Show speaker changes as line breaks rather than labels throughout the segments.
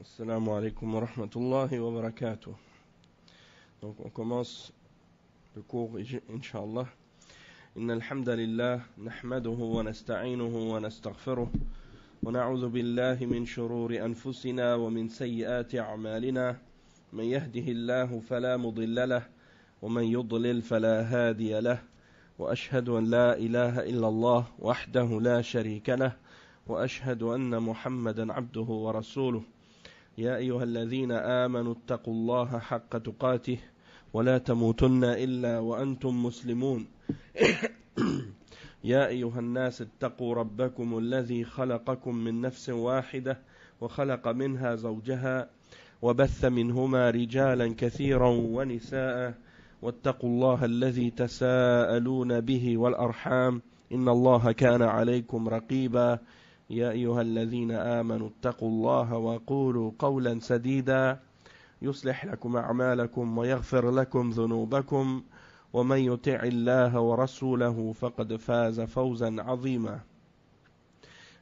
Assalamu alaikum wa rahmatullahi wa barakatuh. Donc on commence le cours Inch'Allah. Inna alhamdulillah nahmaduhu wa nasta'inuhu wa nastaghfiruh wa na'udhu billahi min shururi anfusina wa min sayyiati a'malina. Man yahdihillahu fala mudilla lahu wa man yudlil fala hadiya lahu. Wa ashhadu an la ilaha illa Allah wahdahu la sharika lahu wa ashhadu anna Muhammadan abduhu wa rasuluh. يا أيها الذين آمنوا اتقوا الله حق تقاته ولا تموتن إلا وأنتم مسلمون يا أيها الناس اتقوا ربكم الذي خلقكم من نفس واحدة وخلق منها زوجها وبث منهما رجالا كثيرا ونساء واتقوا الله الذي تساءلون به والأرحام إن الله كان عليكم رقيبا يا أيها الذين آمنوا اتقوا الله وقولوا قولا سديدا يصلح لكم أعمالكم ويغفر لكم ذنوبكم ومن يطع الله ورسوله فقد فاز فوزا عظيما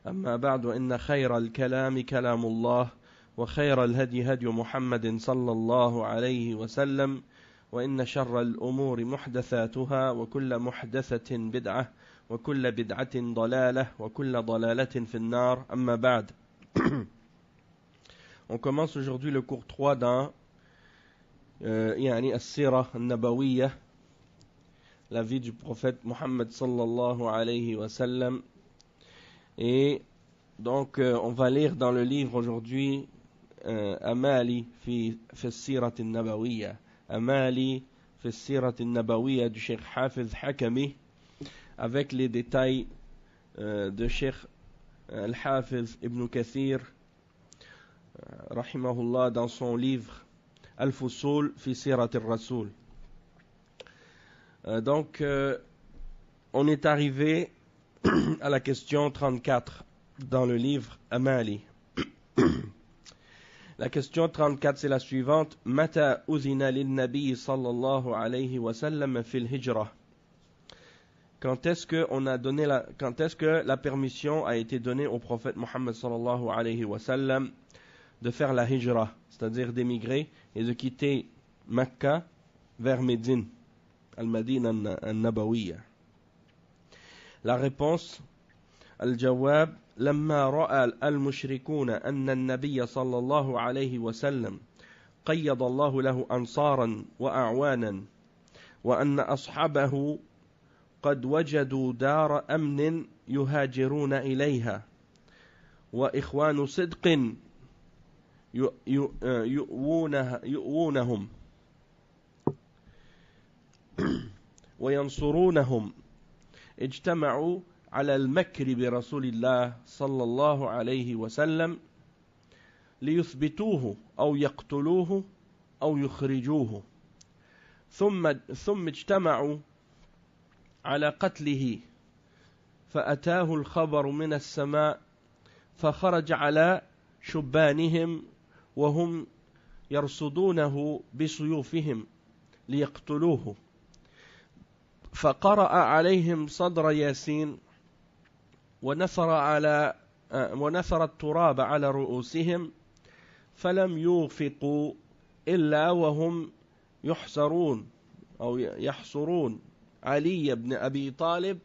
أما بعد إن خير الكلام كلام الله وخير الهدي هدي محمد صلى الله عليه وسلم وإن شر الأمور محدثاتها وكل محدثة بدعة وكل بدعة ضلالة وكل ضلالة في النار أما بعد. On commence aujourd'hui le cours 3 dans يعني السيرة النبوية, la vie du prophète Mohammed sallallahu alayhi wa sallam. Et donc on va lire dans le livre aujourd'hui Amali fi السيرة النبوية, Amali fi السيرة النبوية du Cheikh Hafiz Hakami, avec les détails de Cheikh Al-Hafiz Ibn Kathir rahimahullah dans son livre Al-Fusul fi Sirat al-Rasoul. Donc on est arrivé à la question 34 dans le livre Amali. La question 34 c'est la suivante: Mata uzina lil nabi sallallahu alayhi wa sallam fil hijra? Quand est-ce que la permission a été donnée au prophète Mohammed sallallahu alayhi wa sallam de faire la hijra, c'est-à-dire d'émigrer et de quitter Mecca vers Médine, al-Madina al-Nabawiyya? La réponse: Al-Jawab, لما رأى المشركون أن النبي صلى الله عليه وسلم قيض الله له أنصارا وأعوانا وأن أصحابه قد وجدوا دار أمن يهاجرون إليها وإخوان صدق يؤونهم وينصرونهم, اجتمعوا على المكر برسول الله صلى الله عليه وسلم ليثبتوه أو يقتلوه أو يخرجوه, ثم اجتمعوا على قتله فأتاه الخبر من السماء فخرج على شبانهم وهم يرصدونه بسيوفهم ليقتلوه, فقرأ عليهم صدر ياسين ونثر التراب على رؤوسهم فلم يوفقوا إلا وهم يحصرون علي بن أبي طالب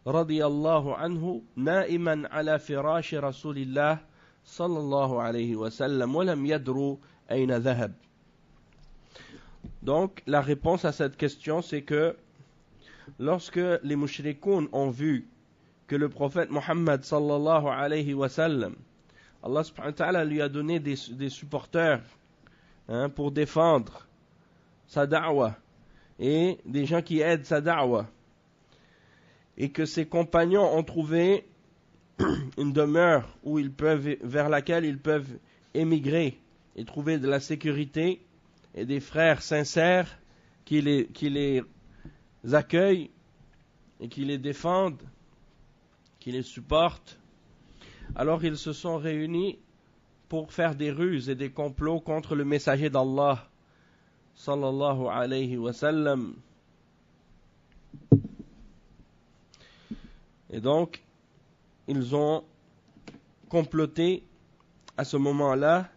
رضي الله عنه نائما على فراش رسول الله صلى الله عليه وسلم ولم يدروا أين ذهب. Donc la réponse à cette question, c'est que lorsque les mushrikoun ont vu que le prophète Mohammed sallallahu alayhi wa sallam, Allah subhanahu wa ta'ala lui a donné des supporters pour défendre sa da'wa et des gens qui aident sa da'wa, et que ses compagnons ont trouvé une demeure vers laquelle ils peuvent émigrer et trouver de la sécurité, et des frères sincères qui les accueillent et qui les défendent, qui les supportent, alors ils se sont réunis pour faire des ruses et des complots contre le messager d'Allah sallallahu alayhi wa sallam. Et donc ils ont comploté à ce moment-là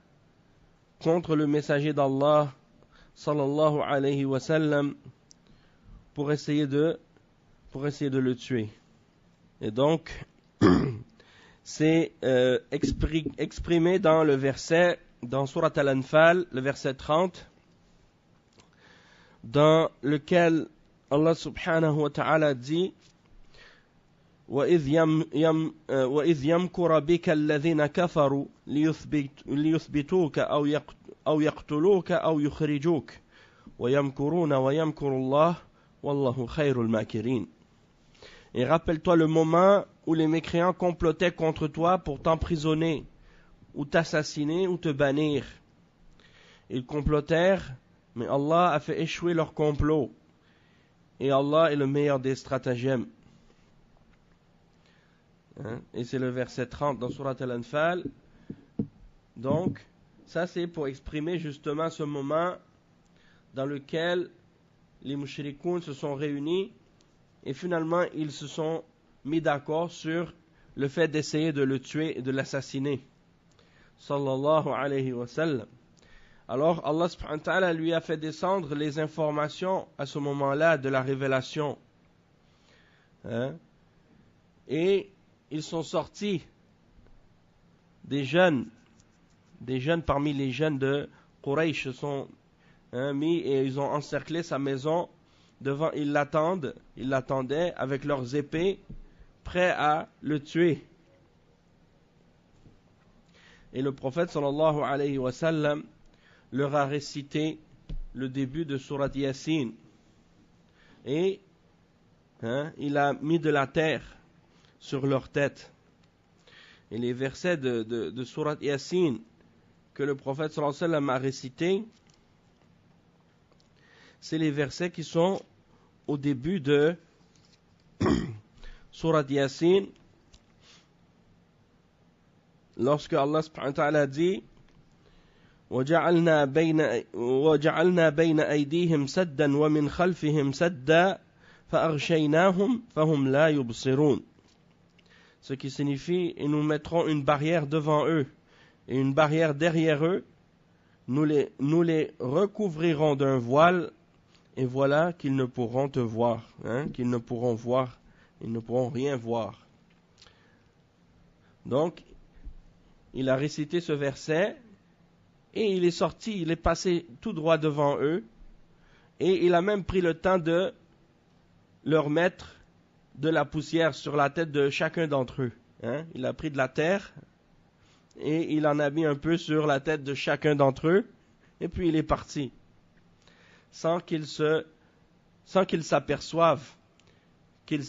contre le messager d'Allah sallallahu alayhi wa sallam pour essayer de le tuer. Et donc c'est exprimé dans le verset, dans Surat Al-Anfal, le verset 30, dans lequel Allah subhanahu wa ta'ala dit وَإِذْ يَمْكُرَ بِكَ الَّذِينَ كَفَرُوا لِيُثْبِتُوكَ أَوْ يَقْتُلُوكَ أَوْ يُخْرِجُوكَ وَيَمْكُرُونَ وَيَمْكُرُ اللَّهُ وَاللَّهُ خَيْرُ الْمَاكِرِينَ. Et rappelle-toi le moment où les mécréants complotaient contre toi pour t'emprisonner, ou t'assassiner, ou te bannir. Ils complotèrent, mais Allah a fait échouer leur complot. Et Allah est le meilleur des stratagèmes. Et c'est le verset 30 dans Surat Al-Anfal. Donc, ça c'est pour exprimer justement ce moment dans lequel les mushrikoun se sont réunis et finalement ils se sont mis d'accord sur le fait d'essayer de le tuer et de l'assassiner. Sallallahu alayhi wa sallam. Alors Allah subhanahu wa ta'ala lui a fait descendre les informations à ce moment-là de la révélation. Et ils sont sortis des jeunes parmi les jeunes de Quraysh se sont mis et ils ont encerclé sa maison. Devant, ils l'attendaient avec leurs épées, prêts à le tuer. Et le prophète sallallahu alayhi wa sallam leur a récité le début de Surat Yasin. Et il a mis de la terre sur leur tête. Et les versets de Surat Yasin que le prophète sallallahu alayhi wa sallam a récités, c'est les versets qui sont au début de Surat Yasin, lorsque Allah subhanahu wa ta'ala dit وَجَعَلْنَا بَيْنَ أَيْدِيهِمْ سَدًّا وَمِنْ خَلْفِهِمْ سَدًّا فَأَغْشَيْنَاهُمْ فَهُمْ لَا يُبْصِرُونَ. Ce qui signifie, et nous mettrons une barrière devant eux et une barrière derrière eux, nous les recouvrirons d'un voile, et voilà qu'ils ne pourront te voir, qu'ils ne pourront voir, ils ne pourront rien voir. Donc, il a récité ce verset, et il est sorti, il est passé tout droit devant eux, et il a même pris le temps de leur mettre de la poussière sur la tête de chacun d'entre eux. Il a pris de la terre, et il en a mis un peu sur la tête de chacun d'entre eux, et puis il est parti, sans qu'ils s'aperçoivent qu'il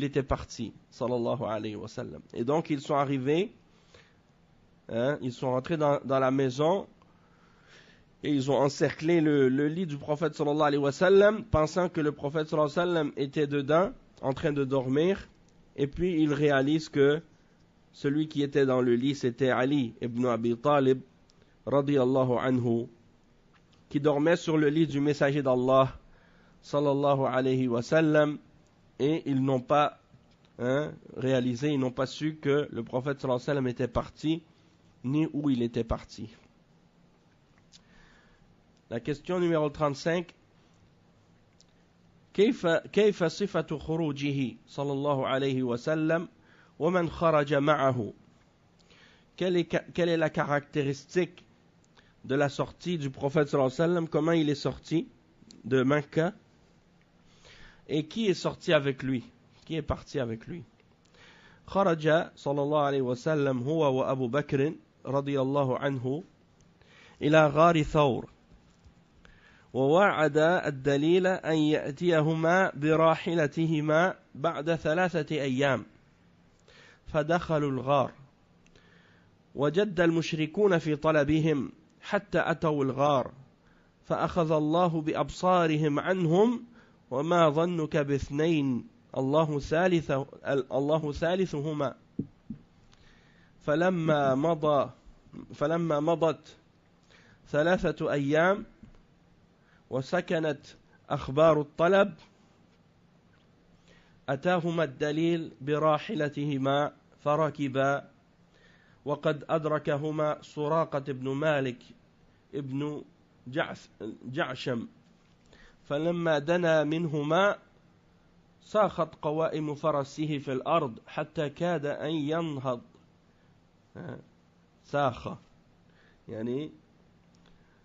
était parti, sallallahu alayhi wa sallam. Et donc ils sont arrivés, ils sont rentrés dans la maison, et ils ont encerclé le lit du prophète sallallahu alayhi wa sallam, pensant que le prophète sallallahu alayhi wa sallam était dedans, en train de dormir, et puis ils réalisent que celui qui était dans le lit, c'était Ali ibn Abi Talib, radiyallahu anhu, qui dormait sur le lit du messager d'Allah, sallallahu alayhi wa sallam, et ils n'ont pas réalisé, ils n'ont pas su que le prophète sallallahu alayhi wa sallam était parti, ni où il était parti. La question numéro 35. كيف صفة خروجه صلى الله عليه وسلم ومن خرج معه? Quelle est la caractéristique de la sortie du prophète sallallahu alayhi wa sallam? Comment il est sorti de Mecca? Et qui est sorti avec lui? Qui est parti avec lui? خرج صلى الله عليه وسلم هو وأبو بكر رضي الله عنه إلى غار ثور ووعد الدليل أن يأتيهما براحلتهما بعد 3 أيام فدخلوا الغار وجد المشركون في طلبهم حتى أتوا الغار فأخذ الله بأبصارهم عنهم وما ظنك باثنين الله ثالثهما فلما مضت 3 أيام وسكنت أخبار الطلب أتاهما الدليل براحلتهما فركبا وقد أدركهما سراقة بن مالك ابن جعشم فلما دنا منهما ساخت قوائم فرسه في الأرض حتى كاد أن ينهض. ساخ يعني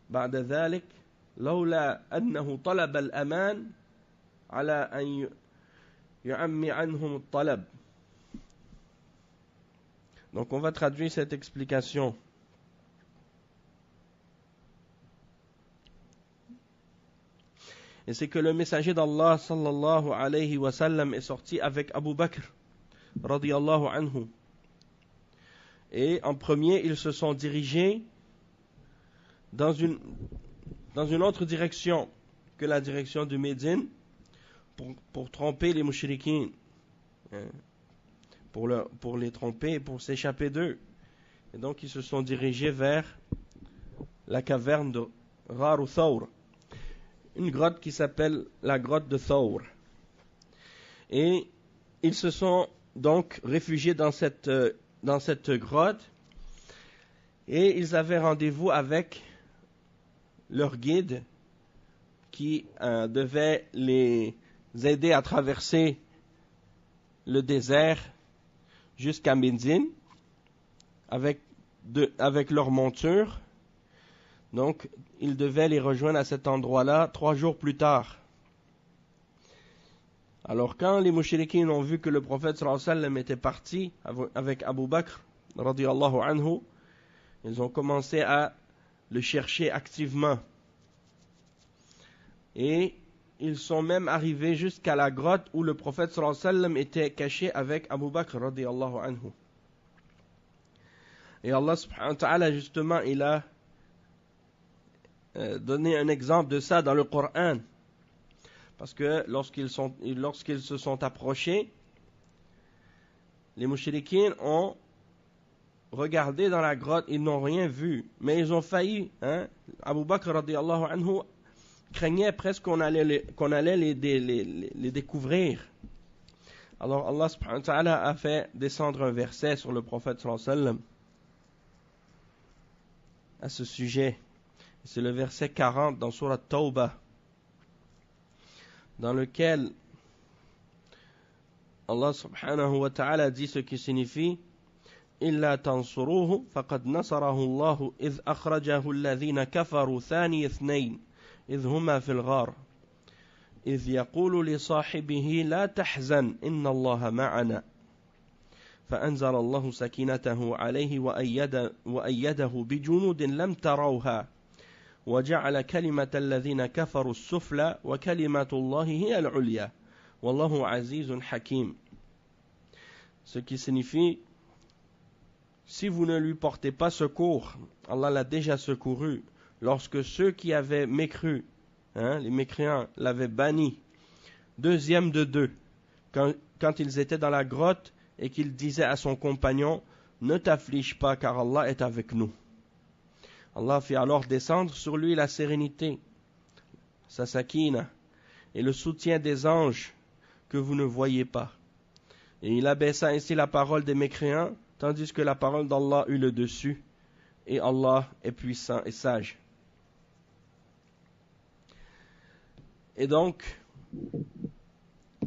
بعد ذلك لولا أنه طلب الأمان على أن يعمي عنهم الطلب. Donc on va traduire cette explication. Et c'est que le messager d'Allah sallallahu alayhi wa sallam est sorti avec Abu Bakr radiyallahu anhu. Et en premier, ils se sont dirigés dans une autre direction que la direction de Médine pour tromper les mouchriquins, pour les tromper et pour s'échapper d'eux. Et donc ils se sont dirigés vers la caverne de Gharu Thawr, une grotte qui s'appelle la grotte de Thawr. Et ils se sont donc réfugiés dans cette grotte et ils avaient rendez-vous avec leur guide qui devait les aider à traverser le désert jusqu'à Médine avec leur monture. Donc, ils devaient les rejoindre à cet endroit-là 3 jours plus tard. Alors, quand les mouchriquins ont vu que le prophète sallallahu alayhi wa sallam était parti avec Abu Bakr radiyallahu anhu, ils ont commencé à le chercher activement. Et ils sont même arrivés jusqu'à la grotte où le prophète sallallahu alayhi wa sallam était caché avec Abu Bakr radiyallahu anhu. Et Allah subhanahu wa ta'ala, justement, il a donné un exemple de ça dans le Coran. Parce que lorsqu'ils se sont approchés, les mouchriquins ont regardé dans la grotte, ils n'ont rien vu. Mais ils ont failli, Abu Bakr radiyallahu anhu craignait presque qu'on allait les découvrir. Alors Allah subhanahu wa ta'ala a fait descendre un verset sur le prophète sallallahu alayhi wa sallam à ce sujet. C'est le verset 40 dans Surat Tawbah, dans lequel Allah subhanahu wa ta'ala dit ce qui signifie إِلَّا تَنْصُرُوهُ فَقَدْ نَصَرَهُ اللَّهُ إِذْ أَخْرَجَهُ الَّذِينَ كَفَرُوا ثَانِيَ اثْنَيْنِ إِذْ هُمَا فِي الْغَارِ إِذْ يَقُولُ لِصَاحِبِهِ لَا تَحْزَنْ إِنَّ اللَّهَ مَعَنَا فأنزل الله سكينته عليه وأيده بجنود لم تروها وجعل كلمة الذين كفروا السفلى وكلمة الله هي العليا والله عزيز حكيم. Ce qui signifie, si vous ne lui portez pas secours, Allah l'a déjà secouru lorsque ceux qui avaient mécru, les mécréants, l'avaient banni, deuxième de deux, quand ils étaient dans la grotte et qu'il disait à son compagnon, ne t'afflige pas car Allah est avec nous. Allah fit alors descendre sur lui la sérénité, sa sakina, et le soutien des anges que vous ne voyez pas. Et il abaissa ainsi la parole des mécréants, tandis que la parole d'Allah eut le dessus, et Allah est puissant et sage. Et donc,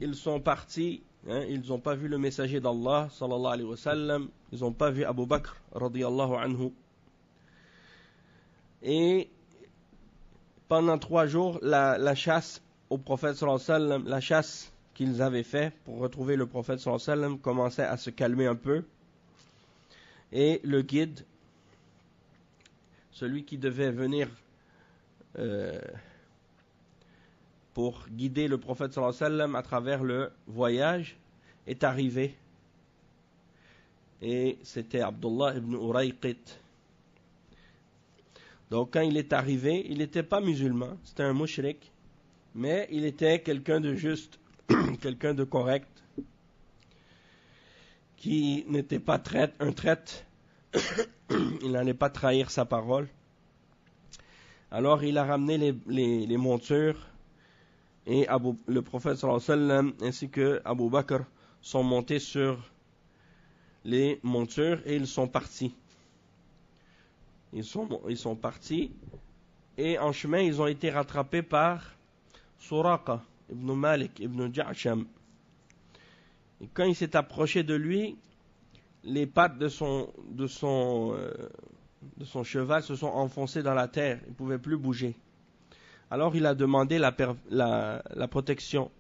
ils sont partis, ils n'ont pas vu le messager d'Allah, sallallahu alayhi wa sallam, ils n'ont pas vu Abu Bakr, radiyallahu anhu. Et pendant 3 jours, la chasse au prophète sallallahu alayhi wa sallam, la chasse qu'ils avaient fait pour retrouver le prophète sallallahu alayhi wa sallam commençait à se calmer un peu. Et le guide, celui qui devait venir pour guider le prophète sallallahu alayhi wa sallam à travers le voyage, est arrivé. Et c'était Abdullah ibn Urayqit. Donc quand il est arrivé, il n'était pas musulman, c'était un mushrik, mais il était quelqu'un de juste, quelqu'un de correct, qui n'était pas un traître, il n'allait pas trahir sa parole. Alors il a ramené les montures, et le prophète sallallahu alayhi wa sallam ainsi que Abu Bakr sont montés sur les montures et ils sont partis. Ils sont partis et en chemin ils ont été rattrapés par Suraqa ibn Malik ibn Ja'sham. Et quand il s'est approché de lui, les pattes de son cheval se sont enfoncées dans la terre, il ne pouvait plus bouger. Alors il a demandé la protection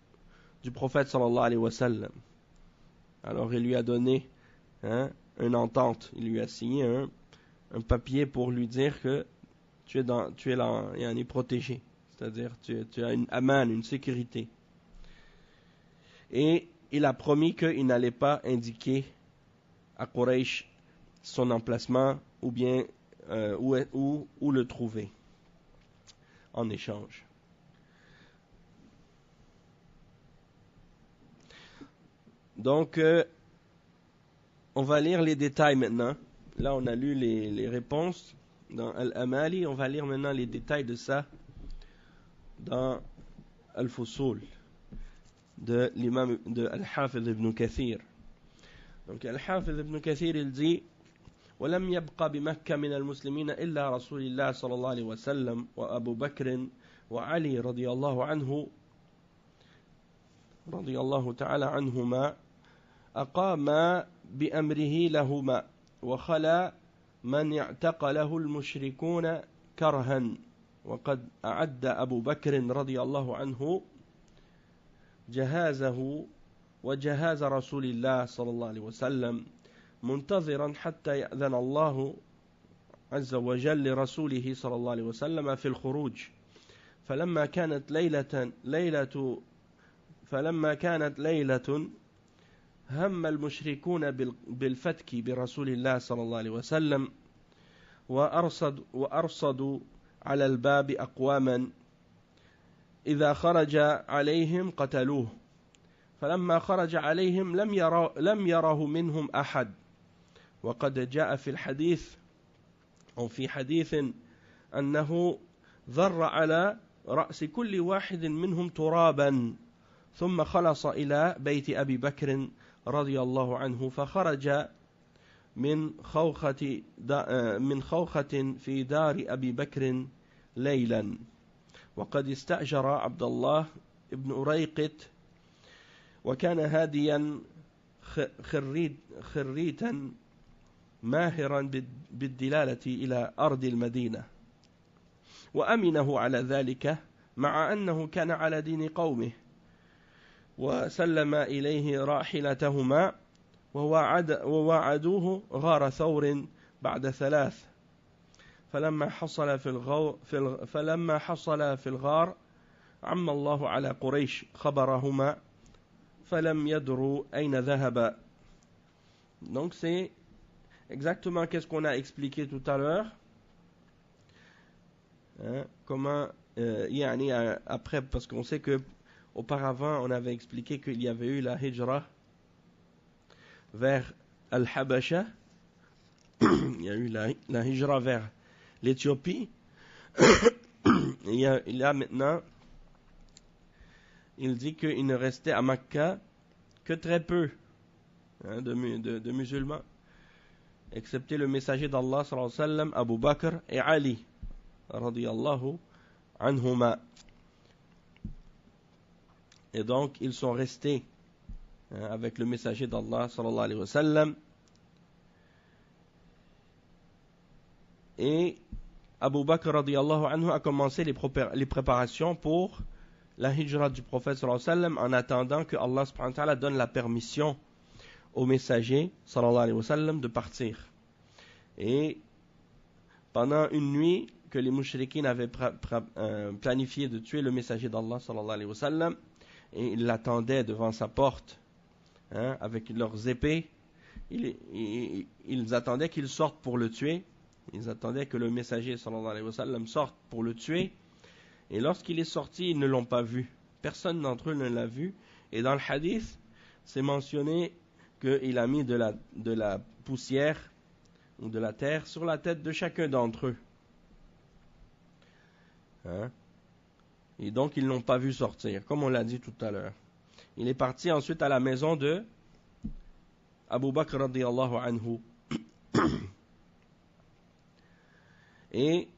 du prophète sallallahu alayhi wa sallam. Alors il lui a donné une entente, il lui a signé un papier pour lui dire que tu es là, protégé, c'est-à-dire tu as une aman, une sécurité. Et il a promis qu'il n'allait pas indiquer à Quraysh son emplacement ou bien où le trouver en échange. Donc, on va lire les détails maintenant. Là, on a lu les réponses dans Al-Amali. On va lire maintenant les détails de ça dans Al-Fusul de l'imam de Al-Hafiz ibn Kathir. Donc, Al-Hafiz ibn Kathir, il dit ولم يبقى بمكة من المسلمين إلا رسول الله صلى الله عليه وسلم وأبو بكر وعلي رضي الله تعالى عنهما أقام بأمره لهما وخلا من اعتقله المشركون كرها وقد أعد أبو بكر رضي الله عنه جهازه وجهاز رسول الله صلى الله عليه وسلم منتظرا حتى يأذن الله عز وجل لرسوله صلى الله عليه وسلم في الخروج فلما كانت ليلة هم المشركون بالفتك برسول الله صلى الله عليه وسلم وأرصدوا على الباب أقواما إذا خرج عليهم قتلوه فلما خرج عليهم لم يره منهم أحد وقد جاء في الحديث أو في حديث أنه ذر على رأس كل واحد منهم ترابا ثم خلص إلى بيت أبي بكر رضي الله عنه فخرج من خوخة في دار أبي بكر ليلا وقد استأجر عبد الله بن أريقط وكان هاديا خريتا ماهرا بالدلالة إلى أرض المدينة وأمنه على ذلك مع أنه كان على دين قومه وسلم إليه راحلتهما ووعدوه غار ثور بعد 3 فلما حصل في الغار عم الله على قريش خبرهما فلم يدروا أين ذهب. Donc c'est exactement qu'est-ce qu'on a expliqué tout à l'heure. Comment après, parce qu'on sait que auparavant on avait expliqué qu'il y avait eu la hijra vers Al-Habasha, il y a eu la hijra vers l'Éthiopie. Il y a maintenant, il dit qu'il ne restait à Makka que très peu de musulmans, excepté le messager d'Allah sallallahu alayhi wa sallam, Abu Bakr et Ali radiyallahu anhuma. Et donc ils sont restés avec le messager d'Allah sallallahu alayhi wa sallam. Et Abu Bakr radiyallahu anhu a commencé les préparations pour la hijra du prophète sallallahu alayhi wa sallam en attendant que Allah subhanahu wa ta'ala donne la permission au messager sallallahu alayhi wa sallam de partir. Et pendant une nuit que les mouchriquins avaient planifié de tuer le messager d'Allah sallallahu alayhi wa sallam, et ils l'attendaient devant sa porte avec leurs épées, ils attendaient qu'il sorte pour le tuer. Ils attendaient que le messager sallallahu alayhi wa sallam sorte pour le tuer. Et lorsqu'il est sorti, ils ne l'ont pas vu. Personne d'entre eux ne l'a vu. Et dans le hadith, c'est mentionné qu'il a mis de la poussière ou de la terre sur la tête de chacun d'entre eux. Et donc, ils ne l'ont pas vu sortir, comme on l'a dit tout à l'heure. Il est parti ensuite à la maison de Abu Bakr radiyallahu anhu. Et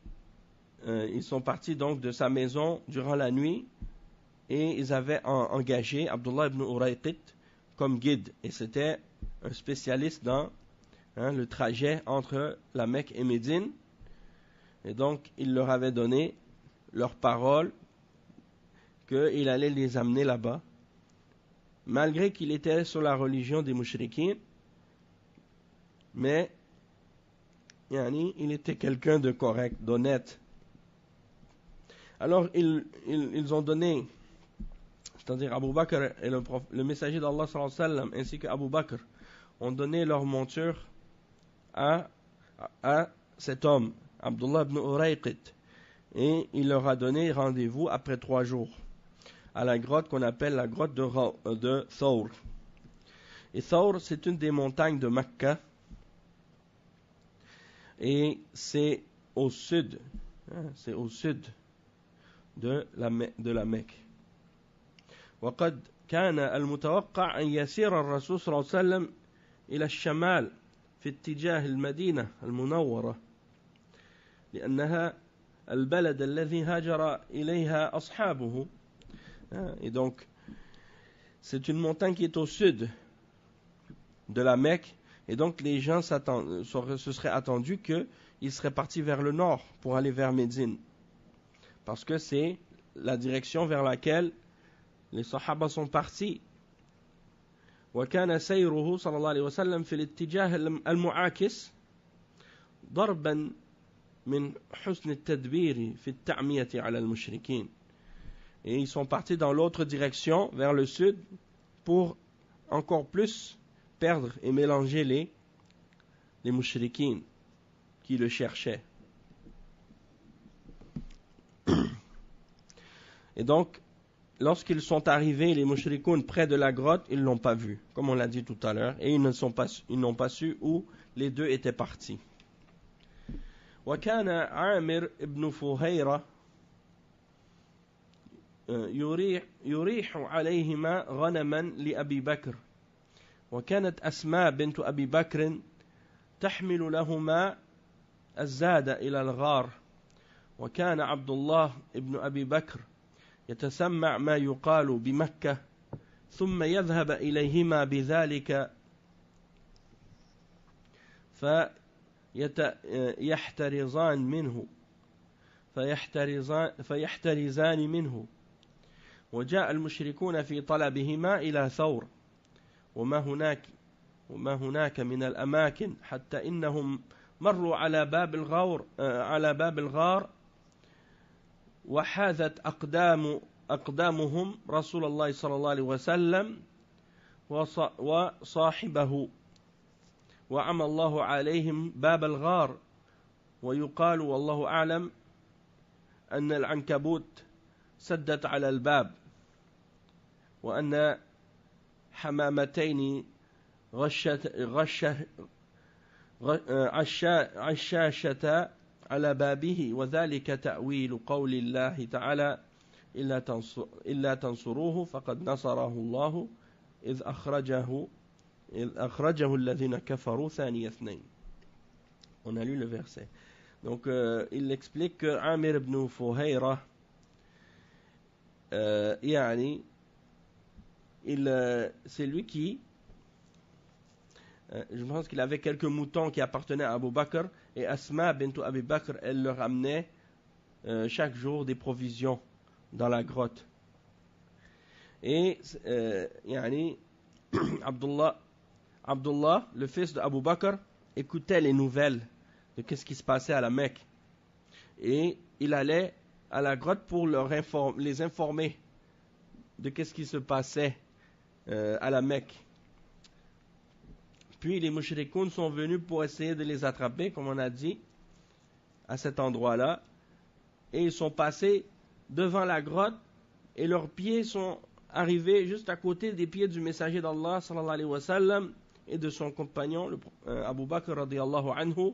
ils sont partis donc de sa maison durant la nuit et ils avaient engagé Abdullah ibn Urayqit comme guide. Et c'était un spécialiste dans le trajet entre la Mecque et Médine. Et donc, il leur avait donné leur parole qu'il allait les amener là-bas. Malgré qu'il était sur la religion des mouchriquins, mais il était quelqu'un de correct, d'honnête. Alors, ils ont donné, c'est-à-dire Abu Bakr et le messager d'Allah sallallahu alayhi wa sallam, ainsi qu'Abu Bakr, ont donné leur monture à cet homme, Abdullah ibn Urayqit, et il leur a donné rendez-vous après 3 jours à la grotte qu'on appelle la grotte de Thawr. Et Thawr, c'est une des montagnes de Mecca, et c'est au sud de la Mecque. وقد كان المتوقع أن يسير الرسول صلى الله عليه وسلم إلى الشمال في اتجاه المدينة المنورة لأنها البلد الذي هاجر إليها أصحابه. Et donc, c'est une montagne qui est au sud de la Mecque, et donc les gens se seraient attendus qu'ils seraient partis vers le nord pour aller vers Médine, parce que c'est la direction vers laquelle les Sahaba sont partis. وكان سيره صلى الله عليه وسلم في الاتجاه المعاكس ضربا من حسن التدبير في التعمية على المشركين. Et ils sont partis dans l'autre direction, vers le sud, pour encore plus perdre et mélanger les mouchriquines qui le cherchaient. Et donc, lorsqu'ils sont arrivés, les mouchrikoun, près de la grotte, ils ne l'ont pas vu, comme on l'a dit tout à l'heure, et ils n'ont pas su où les deux étaient partis. وكان عامر ابن فهيرة يريح عليهما غنما لأبي بكر وكانت أسماء بنت أبي بكر تحمل لهما الزاد إلى الغار وكان عبد الله ابن أبي بكر يتسمع ما يقال بمكة ثم يذهب إليهما بذلك فيحترزان منه وجاء المشركون في طلبهما إلى ثور وما هناك من الأماكن حتى إنهم مروا على باب الغار وحاذت أقدامهم رسول الله صلى الله عليه وسلم وصاحبه وعمى الله عليهم باب الغار ويقال والله أعلم أن العنكبوت سدت على الباب وأن حمامتين عشاشتا على بابه وذلك تأويل قول الله تعالى إلا تنصروه فقد نصره الله إذ أخرجه الذين كفروا ثاني اثنين. On a lu le verset. Donc il explique que Amir ibn Fuhayra c'est lui qui je pense qu'il avait quelques moutons qui appartenaient à Abu Bakr, et Asma bint Abi Bakr, elle leur amenait chaque jour des provisions dans la grotte. Et Abdullah, le fils d'Abu Bakr, écoutait les nouvelles de ce qui se passait à la Mecque. Et il allait à la grotte pour les informer de ce qui se passait à la Mecque. Puis les mouchrikoun sont venus pour essayer de les attraper, comme on a dit, à cet endroit-là. Et ils sont passés devant la grotte et leurs pieds sont arrivés juste à côté des pieds du messager d'Allah sallallahu alayhi wa sallam et de son compagnon, Abu Bakr radiyallahu anhu.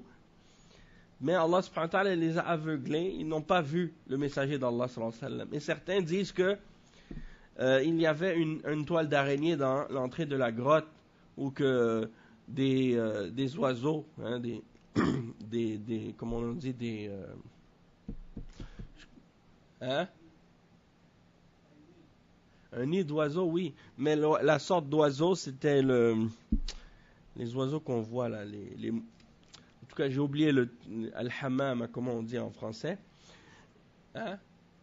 Mais Allah subhanahu wa ta'ala les a aveuglés, ils n'ont pas vu le messager d'Allah sallallahu alayhi wa sallam. Et certains disent que il y avait une toile d'araignée dans l'entrée de la grotte, ou que des oiseaux, comment on dit, hein? Un nid d'oiseau, oui. Mais la sorte d'oiseau, c'était les oiseaux qu'on voit là. En tout cas, j'ai oublié al-hammam, comment on dit en français. Hein?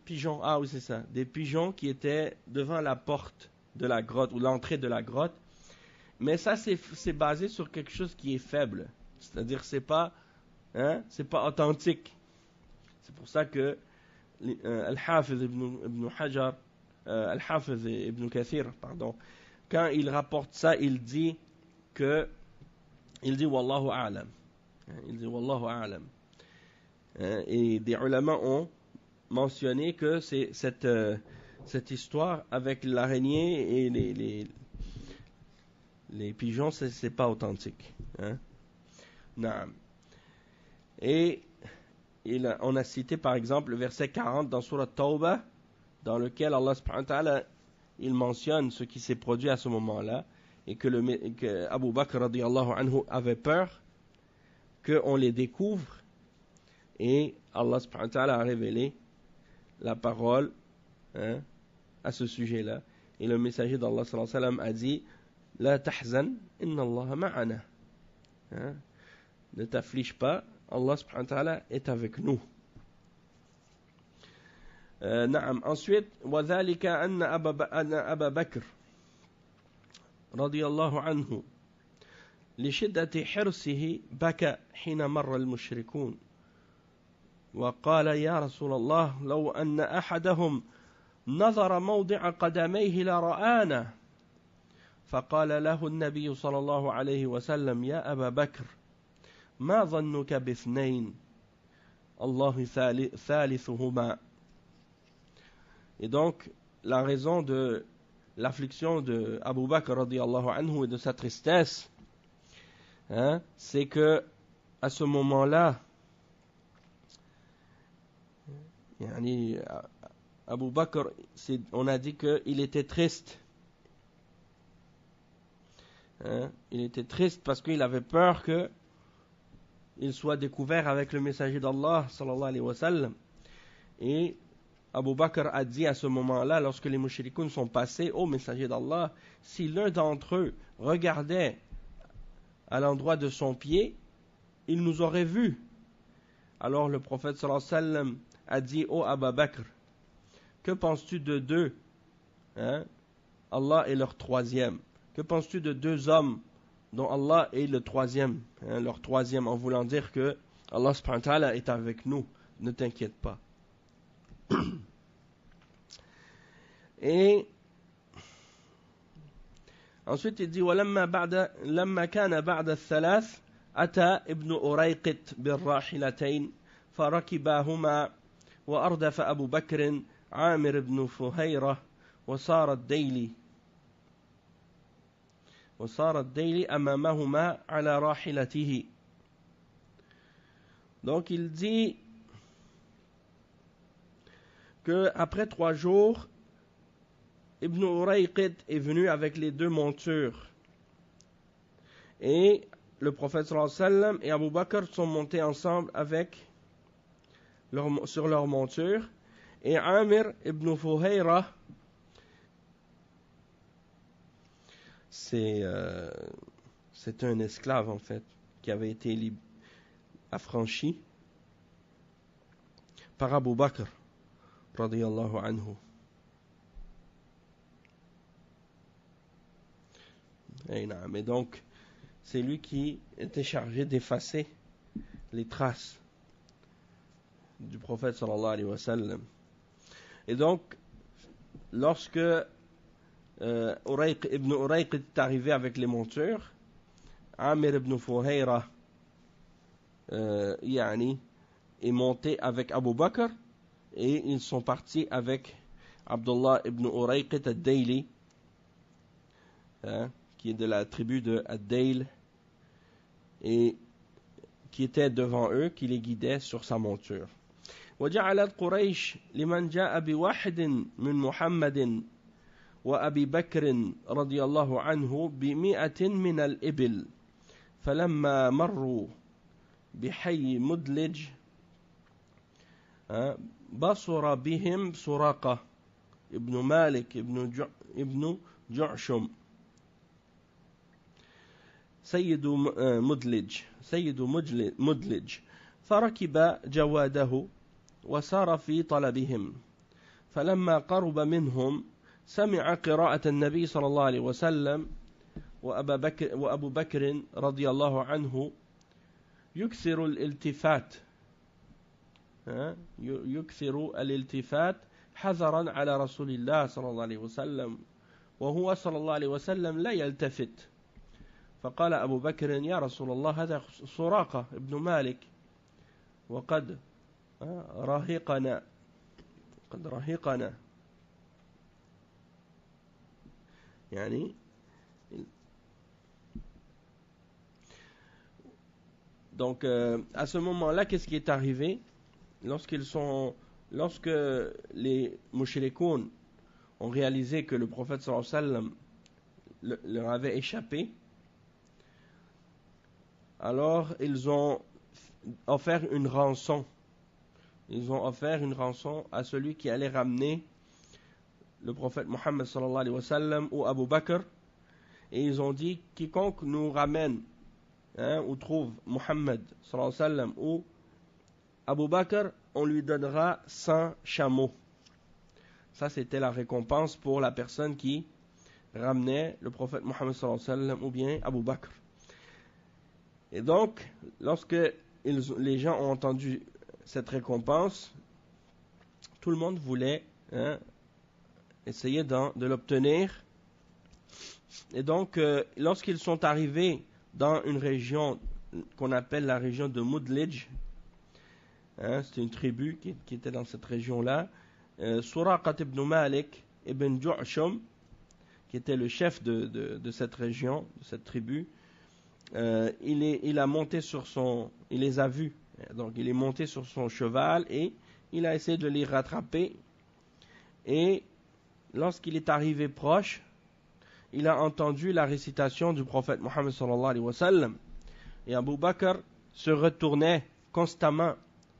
Pigeons, ah oui, c'est ça. Des pigeons qui étaient devant la porte de la grotte, ou l'entrée de la grotte. Mais ça, c'est basé sur quelque chose qui est faible. C'est-à-dire, c'est pas authentique. C'est pour ça que Al-Hafiz ibn Hajar, Al-Hafiz ibn Kathir, pardon, quand il rapporte ça, il dit Wallahu a'lam. Il dit Wallahu a'lam. Et des ulama ont mentionné que c'est cette histoire avec l'araignée et les pigeons, c'est pas authentique. Hein? Naam. Et on a cité par exemple le verset 40 dans Surat Tawbah, dans lequel Allah subhanahu wa ta'ala il mentionne ce qui s'est produit à ce moment-là, et que Abu Bakr radiyallahu anhu avait peur qu'on les découvre, et Allah subhanahu wa ta'ala a révélé la parole à ce sujet-là. Et le messager d'Allah sallallahu alayhi wa sallam a dit La tahzan, inna Allah ma'ana. Ne t'afflige pas, Allah subhanahu wa ta'ala est avec nous. نعم. Ensuite, وذلك أن أبا بكر رضي الله عنه لشدة حرصه بكى حين مر المشركون وقال يا رسول الله لو أن أحدهم نظر موضع قدميه لرآنا فقال له النبي صلى الله عليه وسلم يا أبا بكر ما ظنك باثنين الله ثالثهما. Et donc, la raison de l'affliction de Abu Bakr radiyallahu anhu et de sa tristesse, c'est que à ce moment-là, Abu Bakr, on a dit qu'il était triste. Il était triste parce qu'il avait peur qu'il soit découvert avec le messager d'Allah sallallahu alayhi wa sallam. Et Abu Bakr a dit à ce moment-là, lorsque les mushrikoun sont passés au messager d'Allah, si l'un d'entre eux regardait à l'endroit de son pied, il nous aurait vus. Alors le prophète sallallahu alayhi wa sallam a dit ô Abu Bakr, que penses-tu de deux? Allah est leur troisième. Que penses-tu de deux hommes dont Allah est le troisième, leur troisième, en voulant dire que Allah subhanahu wa ta'ala est avec nous, ne t'inquiète pas. Et ensuite il dit لما كان بعد الثلاث أتى ابن أريقط بالراحلتين فركباهما وأردف أبو بكر عامر بن فهيرة وصار الديل أمامهما على راحلته. Donc il dit que après 3 jours, Ibn Urayqit est venu avec les 2 montures. Et le prophète sallallahu alayhi wa sallam et Abu Bakr sont montés ensemble sur leur monture. Et Amir ibn Fuhayra, c'est un esclave en fait, qui avait été affranchi par Abu Bakr radiyallahu anhu. Et donc, c'est lui qui était chargé d'effacer les traces du prophète sallallahu alayhi wa sallam. Et donc, lorsque Ibn Urayq est arrivé avec les montures, Amir ibn Fuhayra est monté avec Abu Bakr et ils sont partis avec Abdullah ibn Urayqit ad-Dayli, qui est de la tribu de Ad-Dayl, et qui était devant eux, qui les guidait sur sa monture. وجعلت قريش لمن جاء بواحد من محمد وأبي بكر رضي الله عنه ب100 من الإبل فلما مروا بحي مدلج بصر بهم سراقة ابن مالك ابن جعشم سيد مدلج فركب جواده وسار في طلبهم فلما قرب منهم سمع قراءة النبي صلى الله عليه وسلم وأبو بكر رضي الله عنه يكثر الالتفات حذرا على رسول الله صلى الله عليه وسلم وهو صلى الله عليه وسلم لا يلتفت فقال أبو بكر يا رسول الله هذا سراقة ابن مالك وقد رهقنا يعني. Donc à ce moment-là, qu'est-ce qui est arrivé? Lorsque les mushrikoun ont réalisé que le prophète sallallahu alayhi wa sallam leur avait échappé, alors ils ont offert une rançon. Ils ont offert une rançon à celui qui allait ramener le prophète Mohammed sallallahu alayhi wa sallam ou Abu Bakr, et ils ont dit quiconque nous ramène ou trouve Mohammed sallallahu alayhi wa sallam ou Abu Bakr, on lui donnera 100 chameaux. Ça c'était la récompense pour la personne qui ramenait le prophète Mohammed sallallahu alayhi wa sallam ou bien Abu Bakr. Et donc lorsque les gens ont entendu cette récompense, tout le monde voulait essayer de l'obtenir. Et donc lorsqu'ils sont arrivés dans une région qu'on appelle la région de Mudlij, c'était une tribu qui était dans cette région-là, Suraqat ibn Malik ibn Ju'shum, qui était le chef de cette région, de cette tribu, il a monté sur il les a vus. Donc il est monté sur son cheval et il a essayé de les rattraper. Et lorsqu'il est arrivé proche, il a entendu la récitation du prophète Mohammed sallallahu alayhi wa sallam. Et Abu Bakr se retournait constamment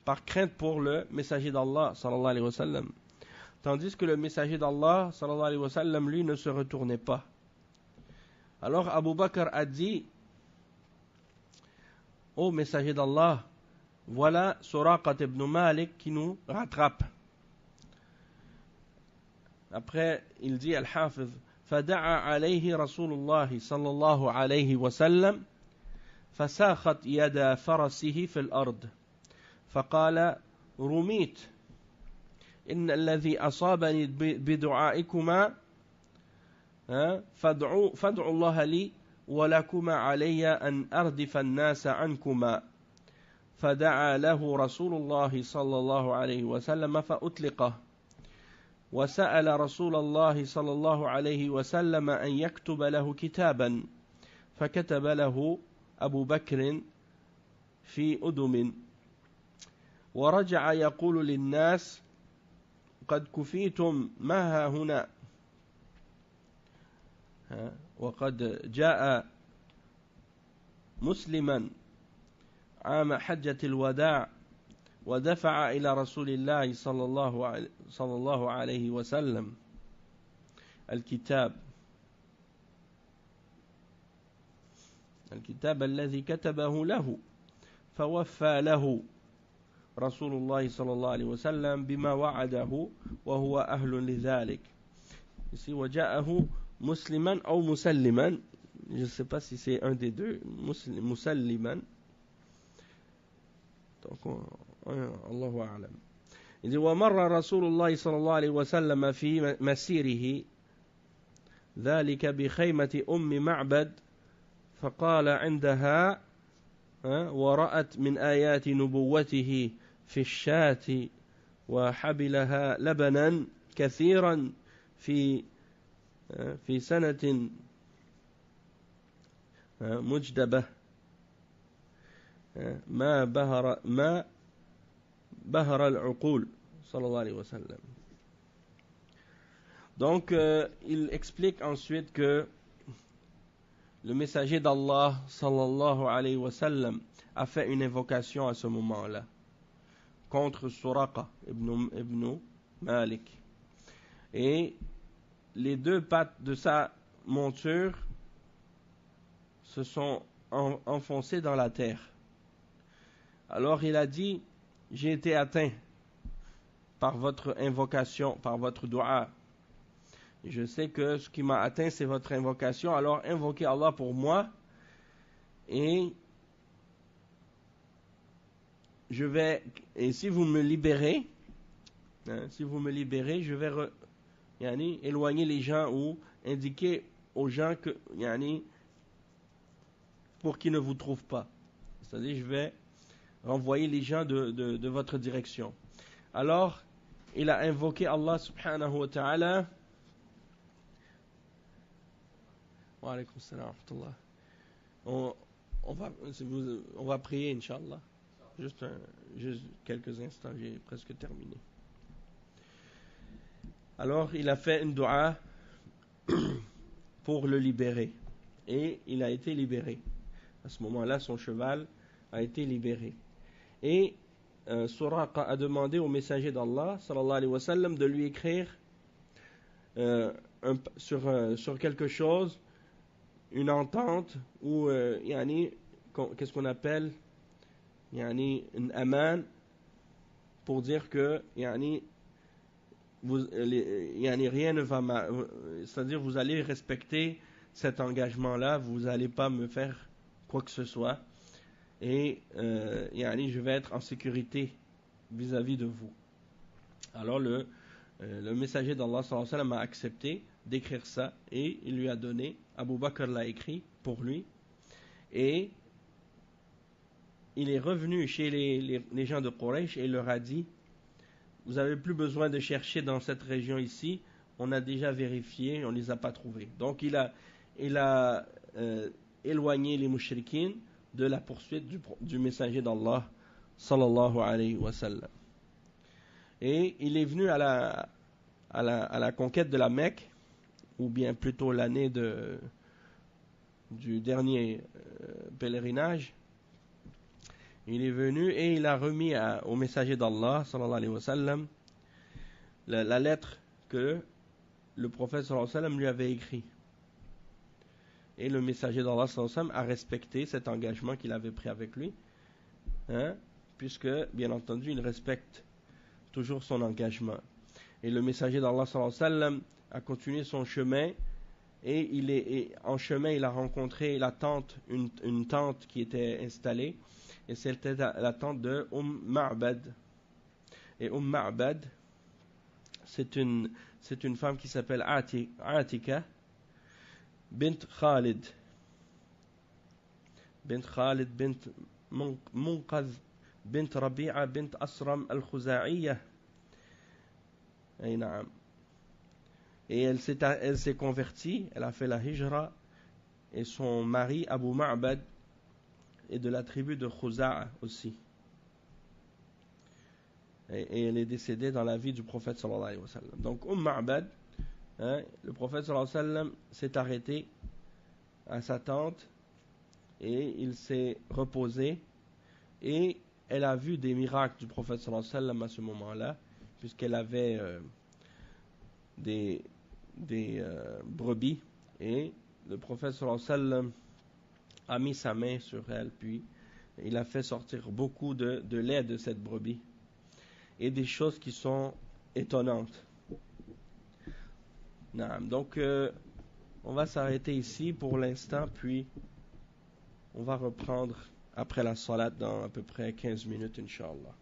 par crainte pour le messager d'Allah sallallahu alayhi wa sallam. Tandis que le messager d'Allah sallallahu alayhi wa sallam, lui, ne se retournait pas. Alors Abu Bakr a dit: ô messager d'Allah, voilà Suraqat ibn Malik qui nous rattrape. Après, il dit Al-Hafiz: فدعا عليه رسول الله صلى الله عليه وسلم فساخت يد فرسه في الأرض فقال: رميت إن الذي أصابني بدعائكما فادعوا الله لي ولكما علي أن أردف الناس عنكما. فدعا له رسول الله صلى الله عليه وسلم فأطلقه، وسأل رسول الله صلى الله عليه وسلم أن يكتب له كتابا، فكتب له أبو بكر في أدم، ورجع يقول للناس: قد كفيتم ما ها هنا، وقد جاء مسلما عام حجة الوداع ودفع إلى رسول الله صلى الله عليه وسلم الكتاب الذي كتبه له، فوفى له رسول الله صلى الله عليه وسلم بما وعده وهو أهل لذلك. Ici, وجاءه مسلما أو مسلما, je ne sais pas si c'est un des deux, مسلما. Donc, الله أعلم. Il dit: ومر رسول الله صلى الله عليه وسلم في مسيره ذلك بخيمة معبد، فقال عندها: ورأت من آيات نبوته في الشاة وحبلها لبنا كثيرا في سنة مجدبة ما بهر العقول صلى الله عليه وسلم. Donc il explique ensuite que le messager d'Allah sallallahu alayhi wa sallam a fait une invocation à ce moment-là contre Suraqa ibn Malik. Et les deux pattes de sa monture se sont enfoncées dans la terre. Alors il a dit, j'ai été atteint par votre invocation, par votre dua. Je sais que ce qui m'a atteint, c'est votre invocation. Alors invoquez Allah pour moi. Et si vous me libérez, je vais éloigner les gens ou indiquer aux gens que, pour qu'ils ne vous trouvent pas. C'est-à-dire, je vais renvoyer les gens de votre direction. Alors, il a invoqué Allah subhanahu wa ta'ala. Wa alaykum salam wa rahmatullah. On va prier, Inch'Allah. Juste quelques instants, j'ai presque terminé. Alors, il a fait une dua pour le libérer. Et il a été libéré. À ce moment-là, son cheval a été libéré. Et Suraqa a demandé au messager d'Allah, sallallahu alayhi wa sallam, de lui écrire sur quelque chose, une entente, ou qu'est-ce qu'on appelle une aman, pour dire que rien ne va c'est-à-dire vous allez respecter cet engagement-là, vous n'allez pas me faire quoi que ce soit, et je vais être en sécurité vis-à-vis de vous. Alors le messager d'Allah sallallahu alayhi wa sallam a accepté d'écrire ça, et il lui a donné. Abu Bakr l'a écrit pour lui, et il est revenu chez les gens de Quraysh et il leur a dit, vous n'avez plus besoin de chercher dans cette région ici, on a déjà vérifié, on ne les a pas trouvés. Donc il a éloigné les mushrikines de la poursuite du messager d'Allah sallallahu alayhi wa sallam. Et il est venu à la conquête de la Mecque, ou bien plutôt l'année du dernier pèlerinage. Il est venu et il a remis au messager d'Allah sallallahu alayhi wa sallam la lettre que le prophète sallallahu alayhi wa sallam lui avait écrite. Et le messager d'Allah sallallahu alayhi wa sallam a respecté cet engagement qu'il avait pris avec lui, puisque bien entendu il respecte toujours son engagement. Et le messager d'Allah sallallahu alayhi wa sallam a continué son chemin, et en chemin il a rencontré une tente qui était installée, et c'était la tente de Ma'bad. Et Ma'bad, c'est une femme qui s'appelle Atika bint Khalid bint Munqadh bint Rabi'a bint Asram al-Khuza'iyya. Et elle s'est convertie, elle a fait la hijra, et son mari Abu Ma'bad est de la tribu de Khuza'a aussi. Et elle est décédée dans la vie du prophète sallallahu alayhi wa sallam. Donc Ma'bad, le prophète sallallahu alayhi wa sallam s'est arrêté à sa tente et il s'est reposé, et elle a vu des miracles du prophète sallallahu alayhi wa sallam à ce moment-là, puisqu'elle avait des brebis, et le prophète sallallahu alayhi wa sallam a mis sa main sur elle, puis il a fait sortir beaucoup de lait de cette brebis, et des choses qui sont étonnantes. Donc on va s'arrêter ici pour l'instant, puis on va reprendre après la salat dans à peu près 15 minutes, Inch'Allah.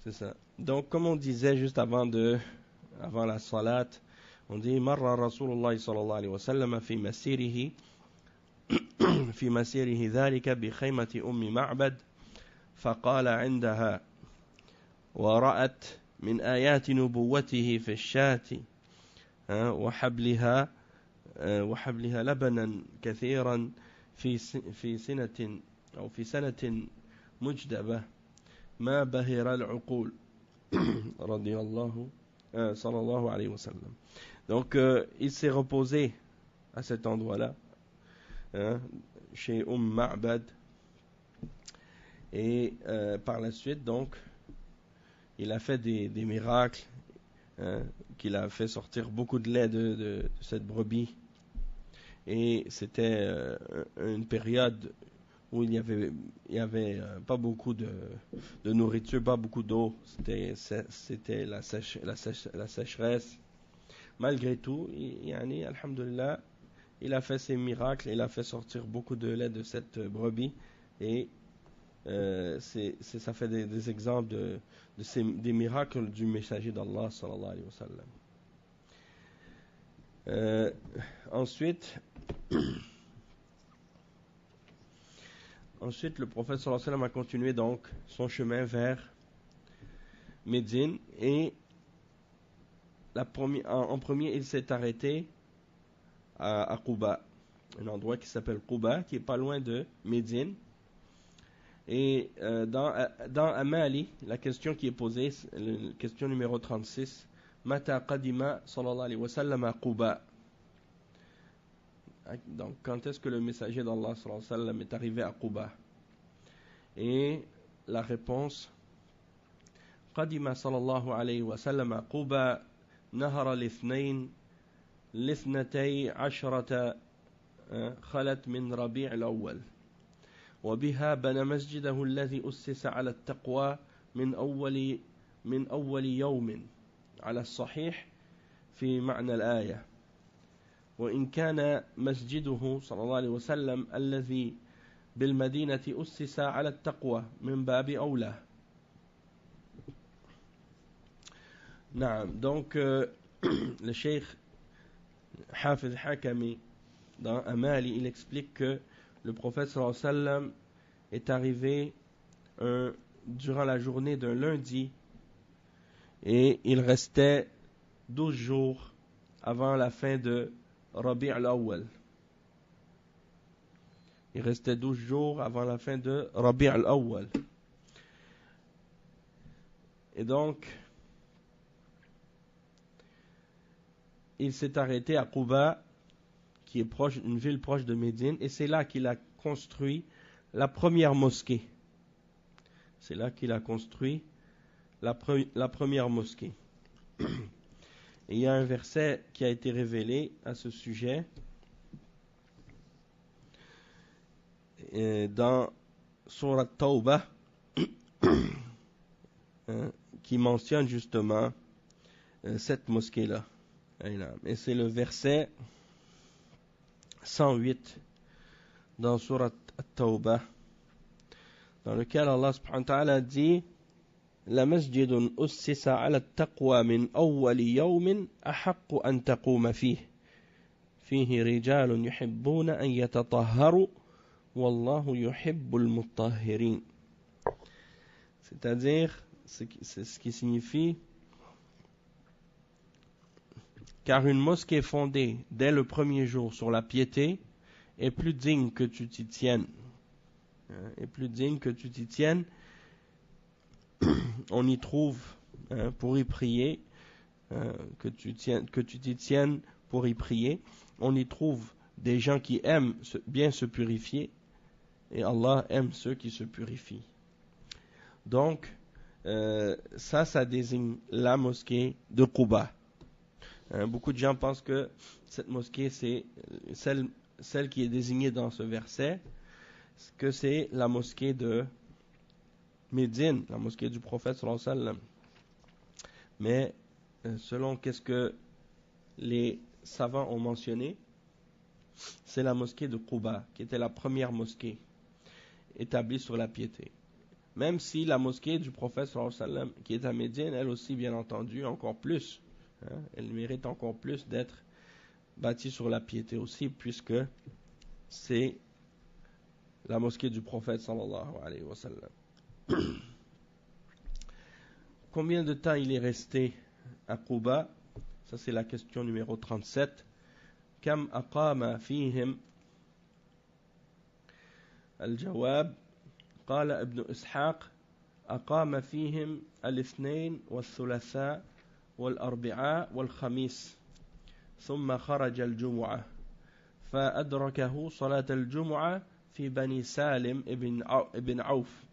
C'est ça. Donc comme on disait juste avant la salat, on dit marra Rasulullah sallallahu alayhi wa sallam fi masirihi dhalika bi khaymati ummi Ma'bad فقال عندها ورأت من آيات نبوته في الشاة وحبلها لبنا كثيرا في سنة مجدبة ما بهر العقول radiyallahu sallallahu alayhi wa sallam. Donc il s'est reposé à cet endroit-là, hein, chez Ma'bad, et par la suite donc il a fait des miracles, hein, qu'il a fait sortir beaucoup de lait de cette brebis, et c'était une période où il y avait pas beaucoup de nourriture, pas beaucoup d'eau, c'était la sécheresse. Malgré tout, yani, alhamdulillah, il a fait ses miracles, il a fait sortir beaucoup de lait de cette brebis, et ça fait des exemples des miracles du messager d'Allah sallallahu alayhi wa sallam. Ensuite, le prophète sallallahu alayhi wa sallam a continué donc son chemin vers Médine, et en premier il s'est arrêté à Quba, un endroit qui s'appelle Quba, qui est pas loin de Médine. Et dans Amali, la question qui est posée, la question numéro 36, Mata qadima sallallahu alayhi wa sallam à Quba. Donc, quand est-ce que le messager d'Allah sallallahu alayhi wa sallam est arrivé à Quba? Et la réponse, Qadima sallallahu alayhi wa sallam à Quba nahara lithnatay ashrata khalat min Rabi' al-awwal. وبها بنى مسجده الذي أسس على التقوى من أول يوم على الصحيح في معنى الآية، وإن كان مسجده صلى الله عليه وسلم الذي بالمدينة أسس على التقوى من باب أولى. نعم. Donc le Cheikh Hafiz Hakami dans Amali, il explique que le prophète sallallahu alayhi wa sallam est arrivé durant la journée d'un lundi, et il restait 12 jours avant la fin de Rabi' al-Awwal. Il restait 12 jours avant la fin de Rabi' al-Awwal. Et donc, il s'est arrêté à Quba, qui est une ville proche de Médine, et c'est là qu'il a construit la première mosquée. C'est là qu'il a construit la première mosquée. Et il y a un verset qui a été révélé à ce sujet dans Surat Tawbah, qui mentionne justement cette mosquée-là. Et c'est le verset 108 dans Surat At-Tawbah, dans lequel Allah subhanahu wa ta'ala dit La masjidun ussisa ala taqwa min awwali yawmin ahaqqu an taquma fihi rijalun yuhibbuna an yatatahharu wallahu yuhibbul mutahhirin. C'est-à-dire, c'est ce qui signifie, car une mosquée fondée dès le premier jour sur la piété est plus digne que tu t'y tiennes. Est plus digne que tu t'y tiennes. On y trouve pour y prier, que tu t'y tiennes pour y prier. On y trouve des gens qui aiment bien se purifier, et Allah aime ceux qui se purifient. Donc, ça désigne la mosquée de Quba. Beaucoup de gens pensent que cette mosquée, c'est celle qui est désignée dans ce verset, que c'est la mosquée de Médine, la mosquée du prophète sallallahu alayhi wa sallam. Mais selon qu'est-ce que les savants ont mentionné, c'est la mosquée de Quba, qui était la première mosquée établie sur la piété. Même si la mosquée du prophète sallallahu alayhi wa sallam, qui est à Médine, elle aussi, bien entendu, encore plus, elle mérite encore plus d'être bâtie sur la piété aussi, puisque c'est la mosquée du prophète sallallahu alayhi wa sallam. Combien de temps il est resté à Quba? Ça, c'est la question numéro 37. Kam aqama fihim? الجواب قال ابن إسحاق أقام فيهم الاثنين والثلاثاء والأربعاء والخميس ثم خرج الجمعة فأدركه صلاة الجمعة في بني سالم ابن عوف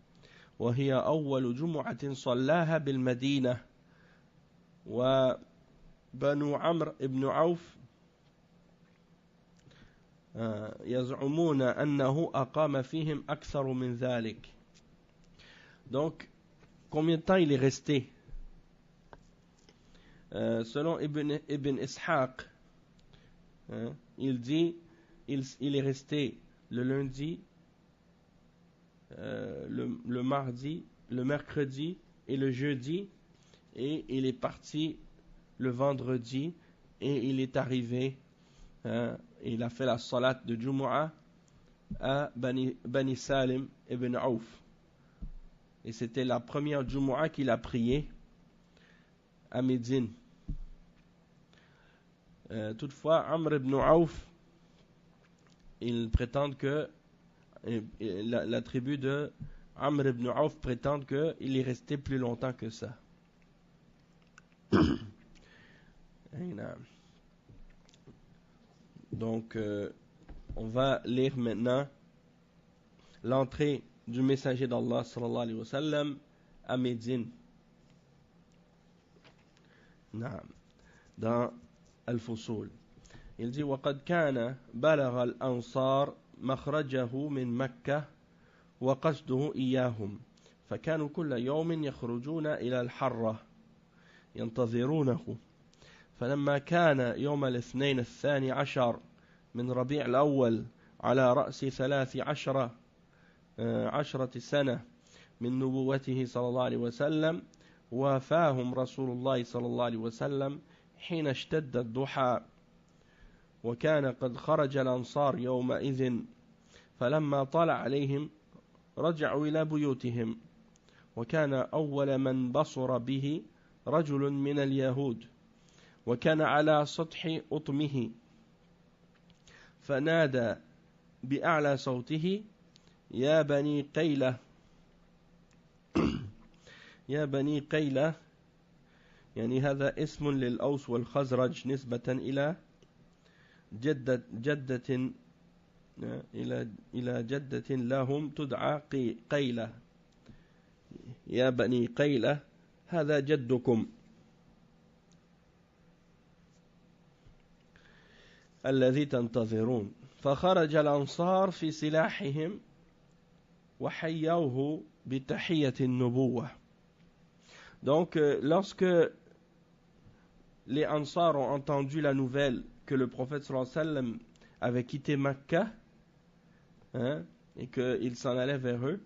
وهي أول جمعة صلاها بالمدينة وبنو عمرو ابن عوف يزعمون أنه أقام فيهم أكثر من ذلك. Donc, combien de temps il est resté? Selon Ibn Ishaq, il dit il est resté le lundi, le mardi, le mercredi et le jeudi, et il est parti le vendredi et il est arrivé, il a fait la salat de Jumu'ah à Bani Salim ibn Auf. Et c'était la première Jumu'ah qu'il a priée à Médine. Toutefois, Amr ibn Auf, il prétend que la tribu de Amr ibn Auf prétend qu'il est resté plus longtemps que ça. Donc, on va lire maintenant l'entrée du messager d'Allah sallallahu alayhi wa sallam à Médine. Dans Al-Fusul. Il dit وقد كان بلغ الأنصار مخرجه من مكة وقصده إياهم فكانوا كل يوم يخرجون إلى الحرة ينتظرونه فلما كان يوم الاثنين الثاني عشر من ربيع الأول على رأس 13 سنة من نبوته صلى الله عليه وسلم وافاهم رسول الله صلى الله عليه وسلم حين اشتد الضحى وكان قد خرج الأنصار يومئذ فلما طلع عليهم رجعوا إلى بيوتهم وكان أول من بصر به رجل من اليهود وكان على سطح أطمه فنادى بأعلى صوته يا بني قيلة يا بني قيلة يعني هذا اسم للأوس والخزرج نسبة إلى جدة إلى جدة لهم تدعى قيلة يا بني قيلة هذا جدكم الذي تنتظرون فخرج الأنصار في سلاحهم وحيوه بتحية النبوة. Donc lorsque les Ansar ont entendu la nouvelle que le prophète sallallahu alayhi wa sallam avait quitté Makkah, et qu'il s'en allait vers eux,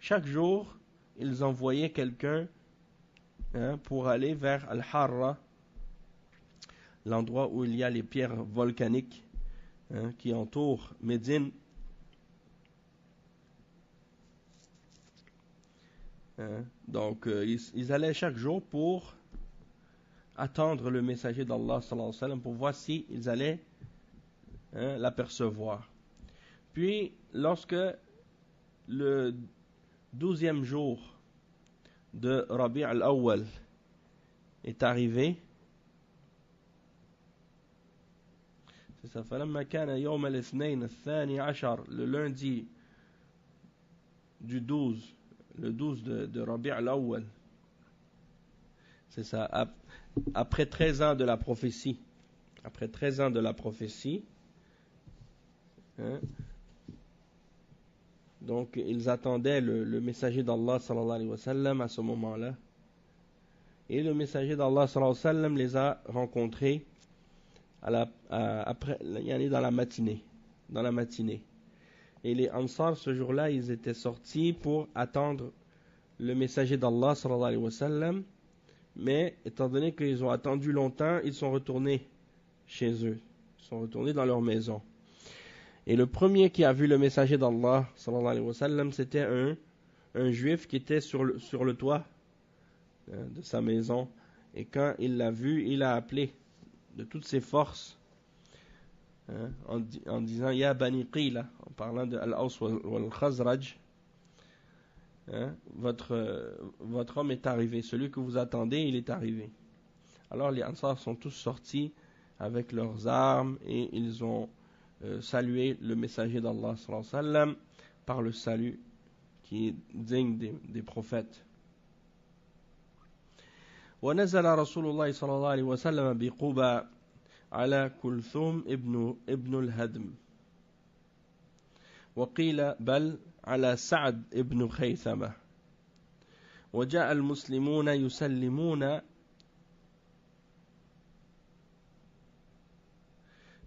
chaque jour ils envoyaient quelqu'un pour aller vers Al-Harra, l'endroit où il y a les pierres volcaniques qui entourent Médine. Donc ils allaient chaque jour pour attendre le messager d'Allah sallallahu alayhi wa sallam pour voir s'ils allaient l'apercevoir. Puis lorsque le 12e jour de Rabi' al-Awwal est arrivé, c'est ça, فلما كان يوم الاثنين الثاني عشر, le lundi du 12, le 12 de Rabi' al-Awwal, c'est ça, après 13 ans de la prophétie, donc ils attendaient le messager d'Allah sallallahu alayhi wa sallam à ce moment-là, et le messager d'Allah sallallahu alayhi wa sallam les a rencontrés après, dans la matinée, et les Ansar ce jour-là ils étaient sortis pour attendre le messager d'Allah sallallahu alayhi wa sallam, mais étant donné qu'ils ont attendu longtemps, ils sont retournés chez eux, ils sont retournés dans leur maison. Et le premier qui a vu le messager d'Allah sallallahu alayhi wa sallam, c'était un juif qui était sur le toit de sa maison, et quand il l'a vu, il a appelé de toutes ses forces en disant Ya Bani Qila, en parlant de Al-Aws wal-Khazraj, hein, votre homme est arrivé, celui que vous attendez, il est arrivé. Alors les Ansar sont tous sortis avec leurs armes et ils ont salué le messager d'Allah sallallahu alayhi wa sallam par le salut qui est digne des prophètes. ونزل رسول الله صلى الله عليه وسلم بقباء على كلثوم ابن الهدم وقيل بل على سعد ابن خيثمة وجاء المسلمون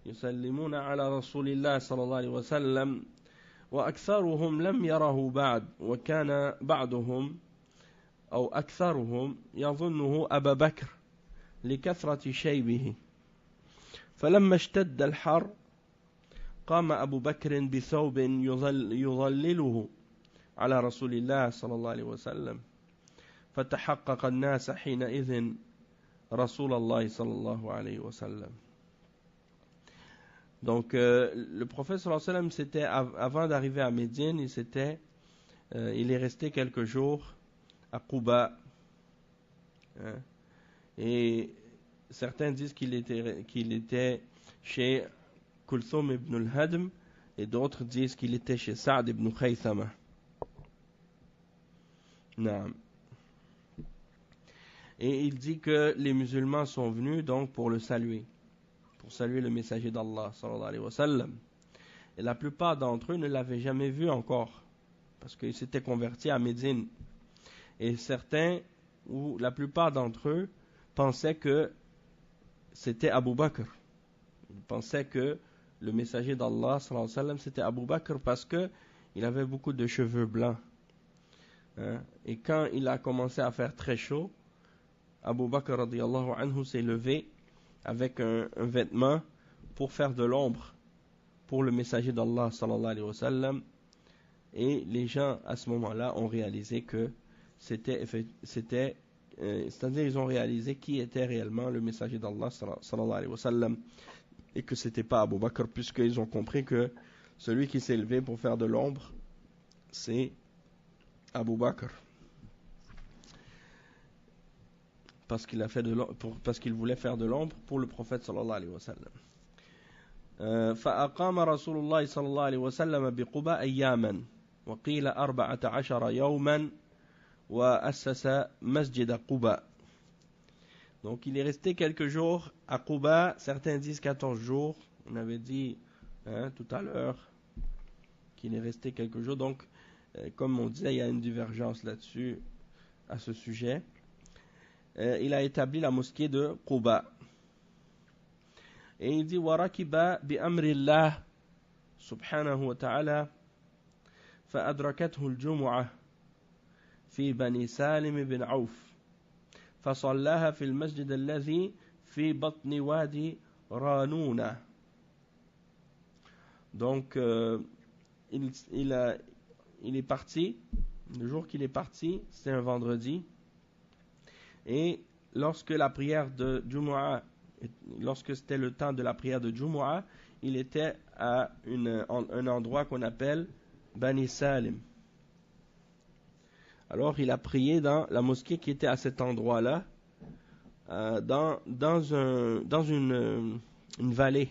يسلمون على رسول الله صلى الله عليه وسلم وأكثرهم لم يره بعد وكان بعضهم أو أكثرهم يظنه أبا بكر لكثرة شيبه فلما اشتد الحر قام أبو بكر بثوب يظلله على رسول الله صلى الله عليه وسلم فتحقق الناس حينئذ رسول الله صلى الله عليه وسلم. Donc le prophète sallallahu alayhi wa sallam, c'était avant d'arriver à Médine, il est resté quelques jours à Quba, hein, et certains disent qu'il était chez Kulthum ibn al-Hadm et d'autres disent qu'il était chez Sa'd ibn Khaythama. Et il dit que les musulmans sont venus donc pour le saluer, pour saluer le messager d'Allah sallallahu alayhi wa sallam. Et la plupart d'entre eux ne l'avaient jamais vu encore parce qu'ils s'étaient convertis à Médine. Et certains, ou la plupart d'entre eux, pensaient que c'était Abu Bakr. Ils pensaient que le messager d'Allah, sallallahu alayhi wa sallam, c'était Abu Bakr parce qu'il avait beaucoup de cheveux blancs. Hein? Et quand il a commencé à faire très chaud, Abu Bakr radiyallahu anhu s'est levé avec un vêtement pour faire de l'ombre pour le messager d'Allah, sallallahu alayhi wa sallam. Et les gens, à ce moment-là, ont réalisé que c'est-à-dire ils ont réalisé qui était réellement le messager d'Allah sallallahu alayhi wa sallam et que c'était pas Abu Bakr, puisqu'ils ont compris que celui qui s'est levé pour faire de l'ombre c'est Abu Bakr parce qu'il voulait faire de l'ombre pour le prophète sallallahu alayhi wa sallam. فأقام رسول الله صلى الله عليه وسلم بقباء أياما وقيل 14 يوما وأسس مسجد قباء. Donc il est resté quelques jours à Quba, certains disent 14 jours, on avait dit tout à l'heure qu'il est resté quelques jours, donc comme on disait il y a une divergence là-dessus à ce sujet. Il a établi la mosquée de Quba et il dit وَرَكِبَ بِأَمْرِ اللَّهِ سُبْحَانَهُ وَتَعَالَى فَأَدْرَكَتْهُ الْجُمُعَةِ في بني سالم بن عوف فصلاها في المسجد الذي في بطن وادي رانونة. Donc il est parti, le jour qu'il est parti c'était un vendredi, et lorsque c'était le temps de la prière de Jumu'ah, il était à un endroit qu'on appelle Bani Salim. Alors il a prié dans la mosquée qui était à cet endroit-là, dans une vallée,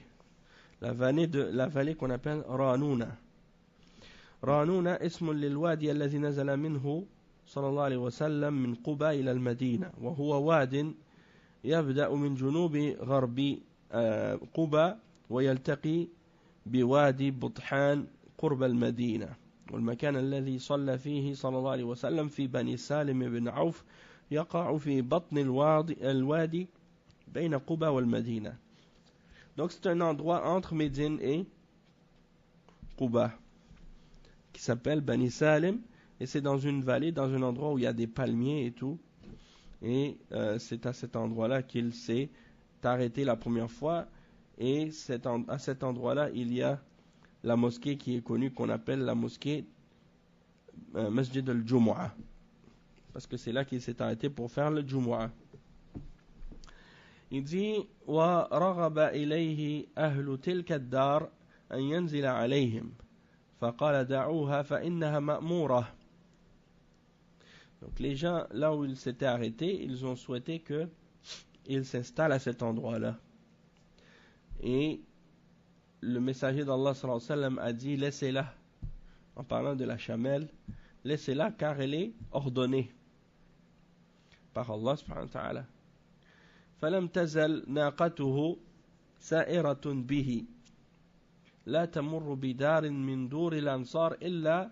la vallée qu'on appelle Ranuna. Ranuna اسم للوادي الذي نزل منه صلى الله عليه وسلم من قبى إلى المدينة وهو واد يبدأ من جنوب غرب قبى ويلتقي بوادي بطحان قرب المدينة. والمكان الذي صلى فيه صلى الله عليه وسلم في بني سالم بن عوف يقع في بطن الوادي بين قبى والمدينة. Donc c'est un endroit entre Médine et Quba qui s'appelle Bani Salim, et c'est dans une vallée, dans un endroit où il y a des palmiers et tout, et c'est à cet endroit-là qu'il s'est arrêté la première fois, et à cet endroit-là il y a la mosquée qui est connue, qu'on appelle la mosquée Masjid al-Jumu'ah, parce que c'est là qu'il s'est arrêté pour faire le Jumu'ah. Il dit وَرَغَبَ إِلَيْهِ أَهْلُ تِلْكَ الدَّارِ أَنْ يَنْزِلَ عَلَيْهِمْ فَقَالَ دَعُوهَا فَإِنَّهَا مَأْمُورَةٌ Donc les gens, là où ils s'étaient arrêtés, ils ont souhaité qu'ils s'installent à cet endroit-là. Et le messager d'Allah sallallahu alayhi wa sallam a dit, laissez-la, en parlant de la chamelle, laissez-la car elle est ordonnée par Allah subhanahu wa ta'ala. فلم تزل ناقته سائرة به لا تمر بدار من دور الأنصار إلا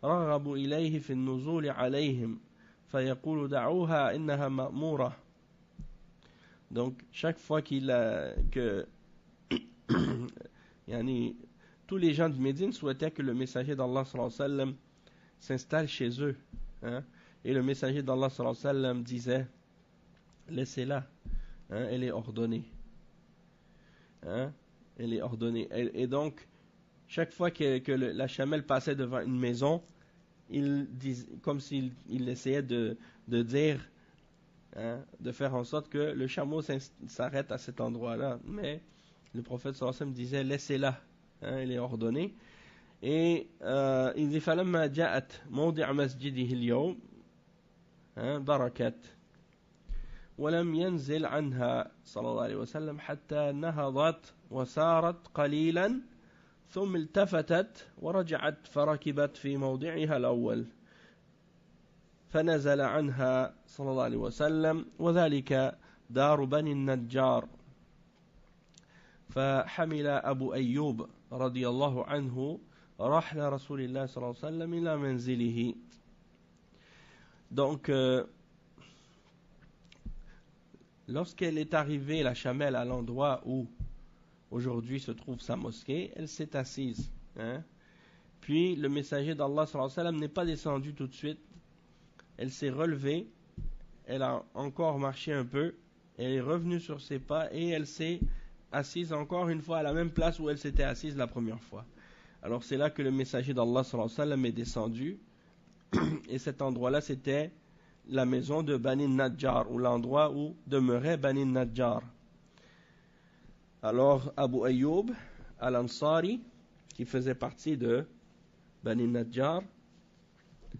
رغبوا إليه في النزول عليهم فيقول دعوها إنها مأمورة. Donc chaque fois yani, tous les gens de Médine souhaitaient que le messager d'Allah sallallahu alayhi wa sallam s'installe chez eux, hein? Et le messager d'Allah sallallahu alayhi wa sallam disait, laissez-la, hein? Elle est ordonnée, hein? Elle est ordonnée. Et donc chaque fois que la chamelle passait devant une maison, comme s'il essayait de dire, hein, de faire en sorte que le chameau s'arrête à cet endroit-là. Mais le prophète sallallahu alayhi wa sallam disait, laissez-la, hein, elle est ordonnée. Et il dit, فَلَمَّا جَاءَتْ مَوْضِعَ مَسْجِدِهِ الْيَوْمِ بَرَكَتْ ولم ينزل عنها صلى الله عليه وسلم حتى نهضت وسارت قليلا ثم التفتت ورجعت فركبت في موضعها الأول فنزل عنها صلى الله عليه وسلم وذلك دار بني النجار فحمل أبو أيوب رضي الله عنه رحل رسول الله صلى الله عليه وسلم إلى منزله. Donc lorsqu'elle est arrivée, la chamelle, à l'endroit où aujourd'hui se trouve sa mosquée, elle s'est assise, hein? Puis le messager d'Allah sallallahu alayhi wa sallam n'est pas descendu tout de suite. Elle s'est relevée, elle a encore marché un peu, elle est revenue sur ses pas et elle s'est assise encore une fois à la même place où elle s'était assise la première fois. Alors c'est là que le messager d'Allah sallallahu alayhi wa sallam est descendu, et cet endroit-là c'était la maison de Bani Najjar, ou l'endroit où demeurait Bani Najjar. Alors Abu Ayyub al-Ansari, qui faisait partie de Bani Najjar,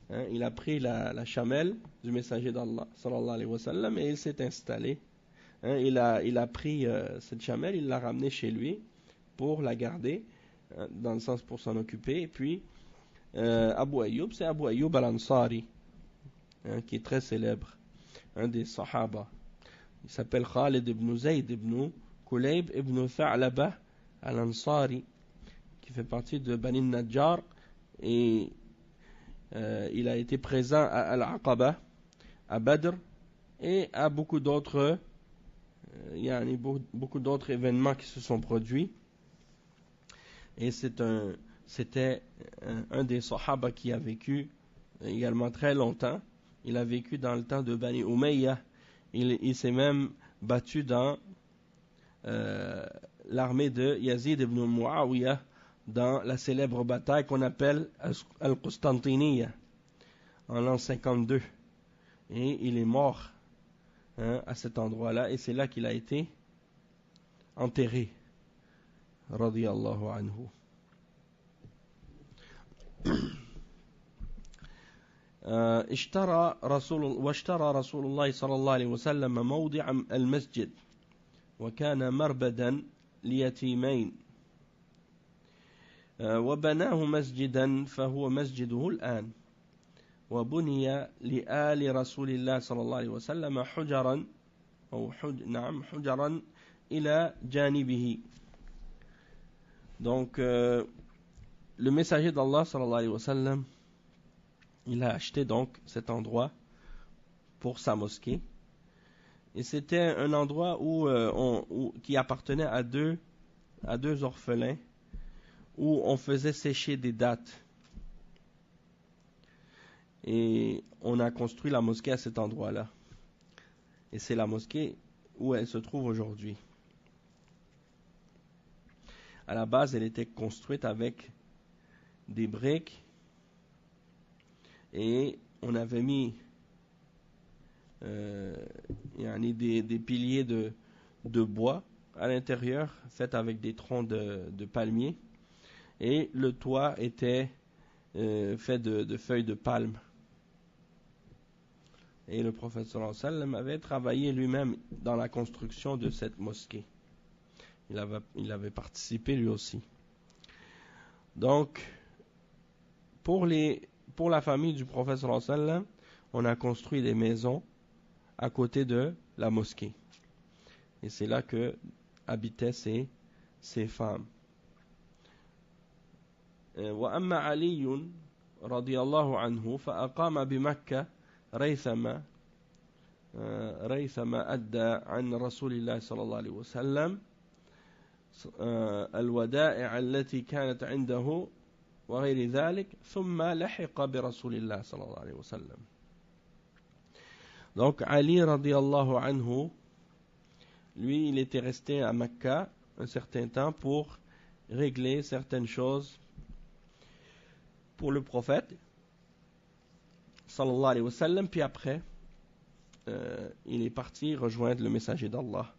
hein, il a pris la chamelle du messager d'Allah sallallahu alayhi wa sallam et il s'est installé, hein, il a pris cette chamelle, il l'a ramenée chez lui pour la garder, hein, dans le sens pour s'en occuper. Et puis Abu Ayyub, c'est Abu Ayyub al-Ansari, hein, qui est très célèbre, un des Sahaba. Il s'appelle Khalid ibn Zayd ibn Kulayb ibn Tha'laba al-Ansari, qui fait partie de Bani Najjar, et il a été présent à Al-Aqaba, à Badr, et à beaucoup d'autres événements qui se sont produits. Et c'était un des Sahaba qui a vécu également très longtemps. Il a vécu dans le temps de Bani Umayya. Il s'est même battu dans l'armée de Yazid ibn Muawiyah dans la célèbre bataille qu'on appelle Al-Qustantiniya en l'an 52. Et il est mort, hein, à cet endroit-là, et c'est là qu'il a été enterré, radiyallahu anhu. واشترى رسول الله صلى الله عليه وسلم موضع المسجد وكان مربدا ليتيمين وبناه مسجدا فهو مسجده الآن وبني لآل رسول الله صلى الله عليه وسلم حجرا حجرا إلى جانبه. Donc le messager d'Allah sallallahu alayhi wa sallam, il a acheté donc cet endroit pour sa mosquée, et c'était un endroit qui appartenait à deux orphelins, où on faisait sécher des dattes, et on a construit la mosquée à cet endroit-là, et c'est la mosquée où elle se trouve aujourd'hui. À la base, elle était construite avec des briques, et on avait mis des piliers de bois à l'intérieur, faits avec des troncs de palmiers, et le toit était fait de feuilles de palme. Et le prophète sallallahu alayhi wa sallam avait travaillé lui-même dans la construction de cette mosquée. Il avait participé lui aussi. Donc, pour la famille du prophète sallallahu alayhi wa sallam, on a construit des maisons à côté de la mosquée. Et c'est là que habitaient ces femmes. وأما علي رضي الله عنه فأقام بمكة ريثما أدى عن رسول الله صلى الله عليه وسلم الودائع التي كانت عنده وغير ذلك ثم لحق برسول الله صلى الله عليه وسلم. Donc Ali radiallahu anhu, lui il était resté à Mecca un certain temps pour régler certaines choses pour le prophète sallallahu alayhi wa sallam, puis après il est parti rejoindre le messager d'Allah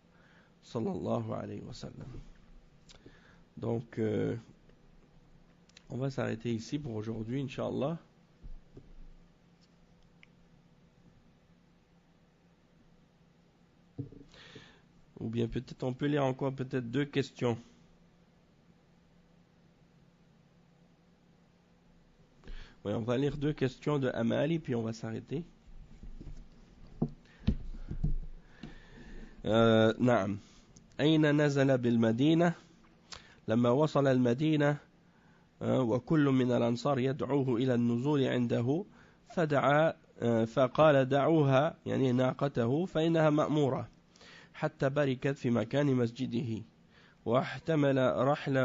sallallahu alayhi wa sallam. Donc on va s'arrêter ici pour aujourd'hui, Inch'Allah. Ou bien peut-être on peut lire encore peut-être 2 questions. Oui, on va lire 2 questions de Amali, puis on va s'arrêter. نعم. أين نزل بالمدينة لما وصل المدينة وكل من الأنصار يدعوه إلى النزول عنده فدعا فقال دعوها يعني ناقته فإنها مأمورة حتى بركت في مكان مسجده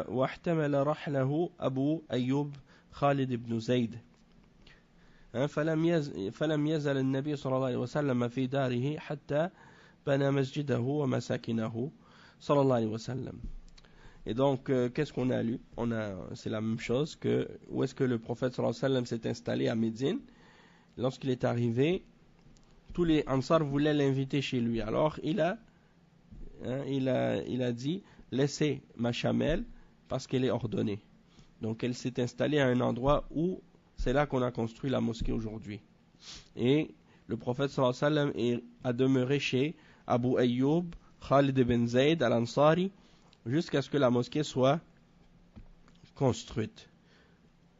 واحتمل رحله أبو أيوب خالد بن زيد فلم يزل النبي صلى الله عليه وسلم في داره حتى بنى مسجده ومساكنه صلى الله عليه وسلم. Et donc, qu'est-ce qu'on a lu? C'est la même chose que où est-ce que le prophète sallallahu alayhi wa sallam s'est installé à Médine. Lorsqu'il est arrivé, tous les Ansar voulaient l'inviter chez lui. Alors, il a dit, laissez ma chamelle parce qu'elle est ordonnée. Donc, elle s'est installée à un endroit où c'est là qu'on a construit la mosquée aujourd'hui. Et le prophète sallallahu alayhi wa sallam a demeuré chez Abu Ayyub Khalid ibn Zayd al-Ansari jusqu'à ce que la mosquée soit construite.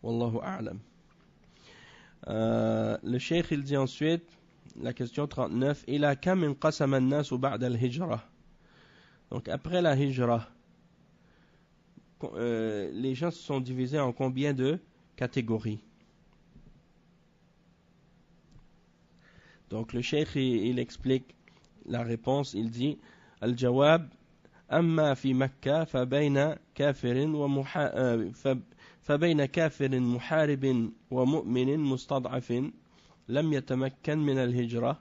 Wallahu a'lam. Le cheikh il dit ensuite, la question 39, ila kam inqasama an-nasu ba'da al-hijra. Donc après la hijra, les gens se sont divisés en combien de catégories? Donc le cheikh il explique la réponse, il dit al-jawab أما في مكة فبين كافر محارب ومؤمن مستضعف لم يتمكن من الهجرة.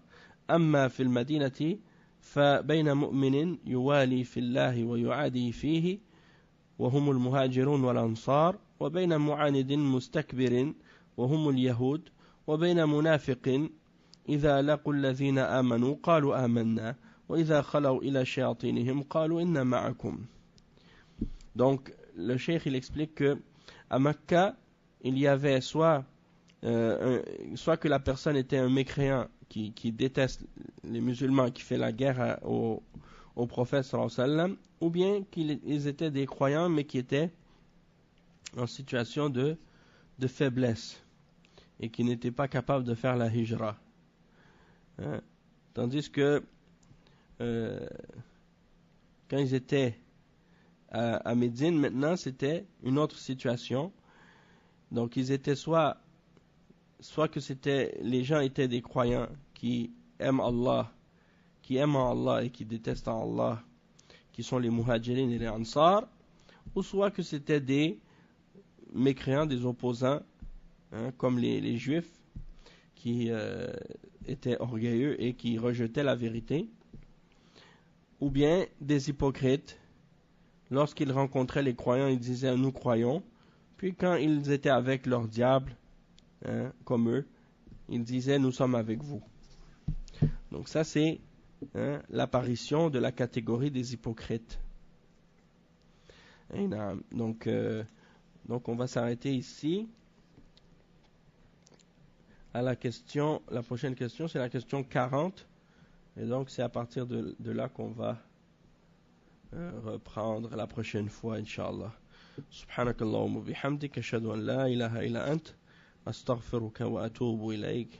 أما في المدينة فبين مؤمن يوالي في الله ويعادي فيه وهم المهاجرون والأنصار وبين معاند مستكبر وهم اليهود وبين منافق إذا لقوا الذين آمنوا قالوا آمنا وإذا خلوا إلى شياطينهم قالوا إنا معكم. Donc le cheikh il explique que à Mecca il y avait soit que la personne était un mécréant qui déteste les musulmans, qui fait la guerre au prophète sallallahu alayhi wa sallam, ou bien qu'ils étaient des croyants mais qui étaient en situation de faiblesse et qui n'étaient pas capables de faire la hijra. Tandis que quand ils étaient à Médine, maintenant c'était une autre situation. Donc ils étaient soit que les gens étaient des croyants qui aiment Allah en Allah et qui détestent Allah, qui sont les muhajirin et les ansar, ou soit que c'était des mécréants, des opposants, comme les juifs qui étaient orgueilleux et qui rejetaient la vérité, ou bien des hypocrites. Lorsqu'ils rencontraient les croyants, ils disaient nous croyons, puis quand ils étaient avec leur diable, comme eux, ils disaient nous sommes avec vous. Donc ça c'est l'apparition de la catégorie des hypocrites. Donc on va s'arrêter ici. à la prochaine question, c'est la question 40. Et donc, c'est à partir de là qu'on va reprendre la prochaine fois, Inch'Allah. Subhanakallahumma bihamdik, ashhadu an la ilaha illa ant, astaghfiruka wa atubu ilayk.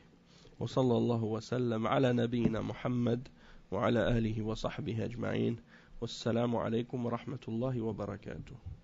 Wa sallallahu wa sallam ala nabiyyina Muhammad wa ala alihi wa sahbihi ajma'in. Wassalamu alaykum wa rahmatullahi wa barakatuh.